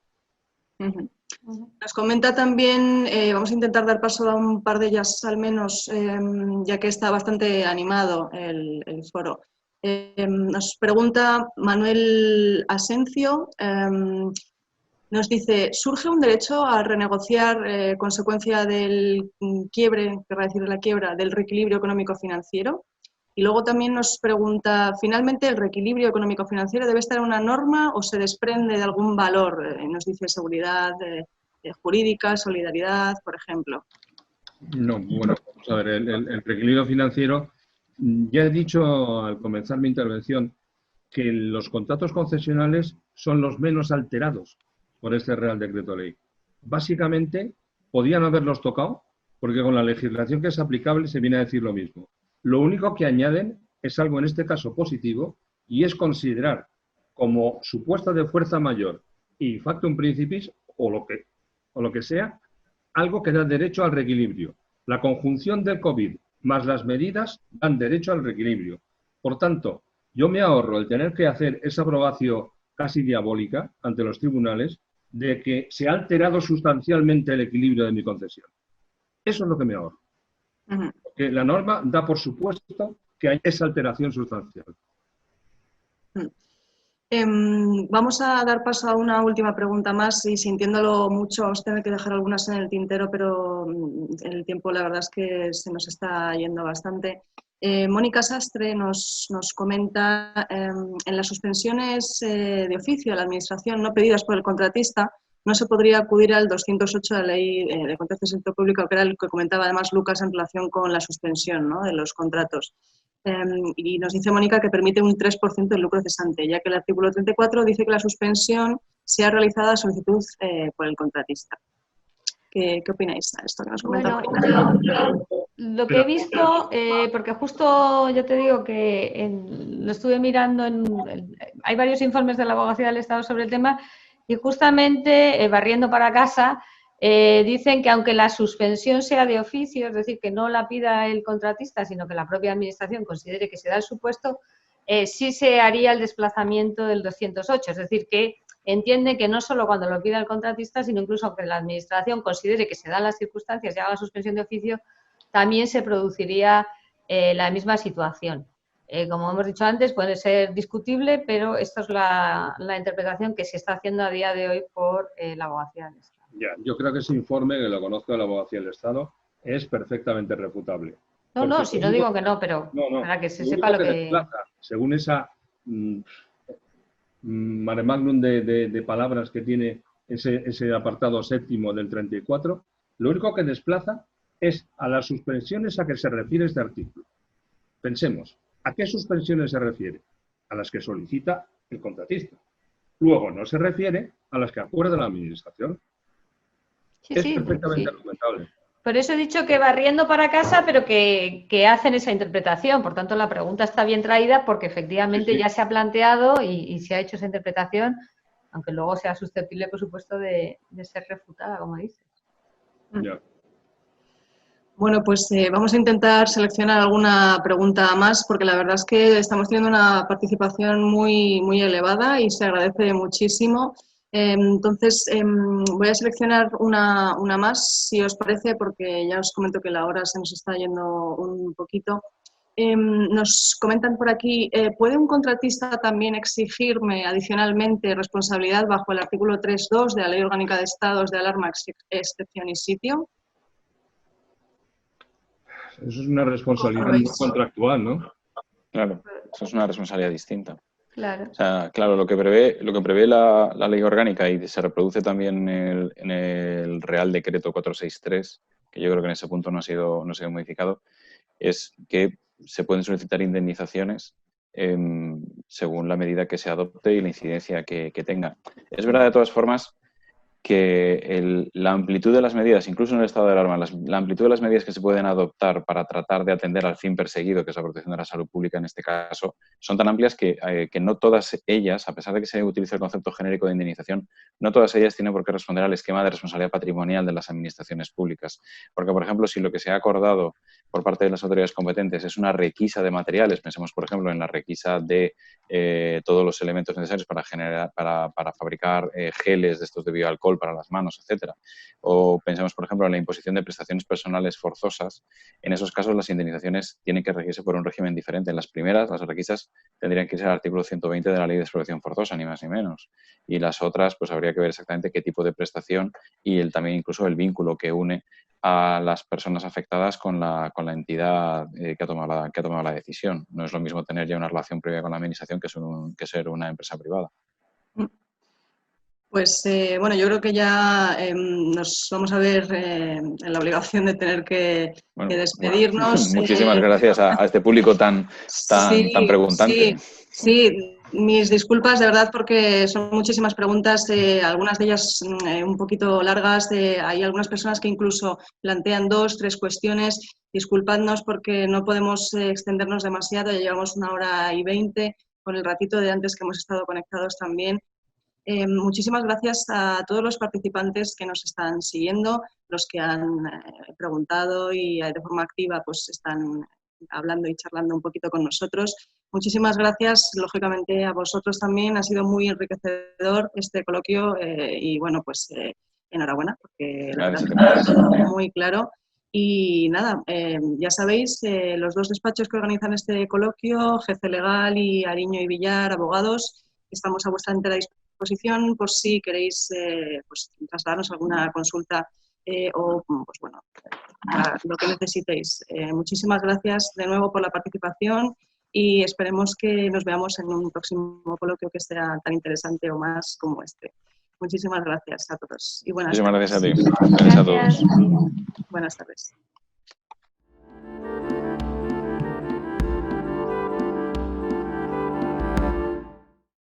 Speaker 1: Nos comenta también, vamos a intentar dar paso a un par de ellas al menos, ya que está bastante animado el foro. Nos pregunta Manuel Asencio, nos dice, ¿surge un derecho a renegociar consecuencia del quiebre, querrá decir la quiebra, del reequilibrio económico-financiero? Y luego también nos pregunta, ¿finalmente el reequilibrio económico-financiero debe estar en una norma o se desprende de algún valor? Nos dice seguridad jurídica, solidaridad, por ejemplo.
Speaker 2: No, bueno, vamos a ver, el reequilibrio financiero, ya he dicho al comenzar mi intervención que los contratos concesionales son los menos alterados por este Real Decreto Ley. Básicamente, podían haberlos tocado, porque con la legislación que es aplicable se viene a decir lo mismo. Lo único que añaden es algo, en este caso, positivo, y es considerar como supuesto de fuerza mayor y factum principis, o lo que sea, algo que da derecho al reequilibrio. La conjunción del COVID más las medidas dan derecho al reequilibrio. Por tanto, yo me ahorro el tener que hacer esa aprobación casi diabólica ante los tribunales de que se ha alterado sustancialmente el equilibrio de mi concesión. Eso es lo que me ahorro. Porque la norma da por supuesto que hay esa alteración sustancial.
Speaker 1: Vamos a dar paso a una última pregunta más y sintiéndolo mucho os tengo que dejar algunas en el tintero, pero el tiempo la verdad es que se nos está yendo bastante. Mónica Sastre nos comenta, en las suspensiones de oficio a la Administración no pedidas por el contratista, no se podría acudir al 208 de la Ley de Contratos del Sector Público, que era el que comentaba además Lucas en relación con la suspensión, ¿no?, de los contratos. Y nos dice Mónica que permite un 3% del lucro cesante, ya que el artículo 34 dice que la suspensión sea realizada a solicitud por el contratista. ¿Qué opináis de esto que nos comenta Mónica?
Speaker 3: Lo que he visto, porque justo yo te digo que lo estuve mirando, hay varios informes de la Abogacía del Estado sobre el tema y justamente barriendo para casa dicen que aunque la suspensión sea de oficio, es decir, que no la pida el contratista, sino que la propia Administración considere que se da el supuesto, sí se haría el desplazamiento del 208, es decir, que entiende que no solo cuando lo pida el contratista, sino incluso aunque la Administración considere que se dan las circunstancias y haga suspensión de oficio, también se produciría la misma situación. Como hemos dicho antes, puede ser discutible, pero esta es la interpretación que se está haciendo a día de hoy por la Abogacía del Estado.
Speaker 2: Ya, yo creo que ese informe, que lo conozco de la Abogacía del Estado, es perfectamente refutable.
Speaker 3: No, si no digo que no, pero para que se sepa lo que...
Speaker 2: desplaza, según esa mare magnum de palabras que tiene ese apartado séptimo del 34, lo único que desplaza es a las suspensiones a que se refiere este artículo. Pensemos, ¿a qué suspensiones se refiere? A las que solicita el contratista. Luego no se refiere a las que acuerda la Administración.
Speaker 3: Sí,
Speaker 2: es perfectamente argumentable.
Speaker 3: Por eso he dicho que barriendo para casa, pero que hacen esa interpretación. Por tanto, la pregunta está bien traída porque efectivamente ya se ha planteado y se ha hecho esa interpretación, aunque luego sea susceptible, por supuesto, de ser refutada, como dices.
Speaker 2: Ya.
Speaker 1: Bueno, pues vamos a intentar seleccionar alguna pregunta más, porque la verdad es que estamos teniendo una participación muy elevada y se agradece muchísimo. Entonces, voy a seleccionar una más, si os parece, porque ya os comento que la hora se nos está yendo un poquito. Nos comentan por aquí, ¿puede un contratista también exigirme adicionalmente responsabilidad bajo el artículo 3.2 de la Ley Orgánica de Estados de Alarma, Excepción y Sitio?
Speaker 2: Eso es una responsabilidad no contractual, ¿no?
Speaker 4: Claro, eso es una responsabilidad distinta.
Speaker 3: Claro.
Speaker 4: O sea, claro, lo que prevé la ley orgánica y se reproduce también en el Real Decreto 463, que yo creo que en ese punto no ha sido modificado, es que se pueden solicitar indemnizaciones según la medida que se adopte y la incidencia que tenga. Es verdad, de todas formas, que la amplitud de las medidas, incluso en el estado de alarma, la amplitud de las medidas que se pueden adoptar para tratar de atender al fin perseguido, que es la protección de la salud pública en este caso, son tan amplias que no todas ellas, a pesar de que se utilice el concepto genérico de indemnización, no todas ellas tienen por qué responder al esquema de responsabilidad patrimonial de las administraciones públicas. Porque, por ejemplo, si lo que se ha acordado por parte de las autoridades competentes es una requisa de materiales, pensemos, por ejemplo, en la requisa de todos los elementos necesarios para fabricar geles de estos de bioalcohol para las manos, etcétera. O pensemos, por ejemplo, en la imposición de prestaciones personales forzosas. En esos casos, las indemnizaciones tienen que regirse por un régimen diferente. En las primeras, las requisas tendrían que ser el artículo 120 de la Ley de Expropiación Forzosa, ni más ni menos. Y las otras, pues habría que ver exactamente qué tipo de prestación y también incluso el vínculo que une a las personas afectadas con la entidad que ha tomado la decisión. No es lo mismo tener ya una relación previa con la administración que ser una empresa privada.
Speaker 1: Pues bueno, yo creo que ya nos vamos a ver en la obligación de tener que despedirnos.
Speaker 4: Muchísimas gracias a este público tan preguntante.
Speaker 1: Sí, mis disculpas de verdad porque son muchísimas preguntas, algunas de ellas un poquito largas. Hay algunas personas que incluso plantean 2, 3 cuestiones. Disculpadnos porque no podemos extendernos demasiado, ya llevamos 1 hora y 20 con el ratito de antes que hemos estado conectados también. Muchísimas gracias a todos los participantes que nos están siguiendo, los que han preguntado y de forma activa pues están hablando y charlando un poquito con nosotros. Muchísimas gracias, lógicamente, a vosotros también. Ha sido muy enriquecedor este coloquio y, bueno, pues enhorabuena, porque la verdad es que todo muy claro. Y nada, ya sabéis, los 2 despachos que organizan este coloquio, GC Legal y Ariño y Villar, abogados, estamos a vuestra entera disposición por si queréis pues, trasladarnos alguna consulta o, pues bueno, lo que necesitéis. Muchísimas gracias de nuevo por la participación y esperemos que nos veamos en un próximo coloquio que sea tan interesante o más como este. Muchísimas gracias a todos y buenas tardes.
Speaker 4: Muchísimas gracias a ti. Gracias a todos.
Speaker 1: Buenas tardes.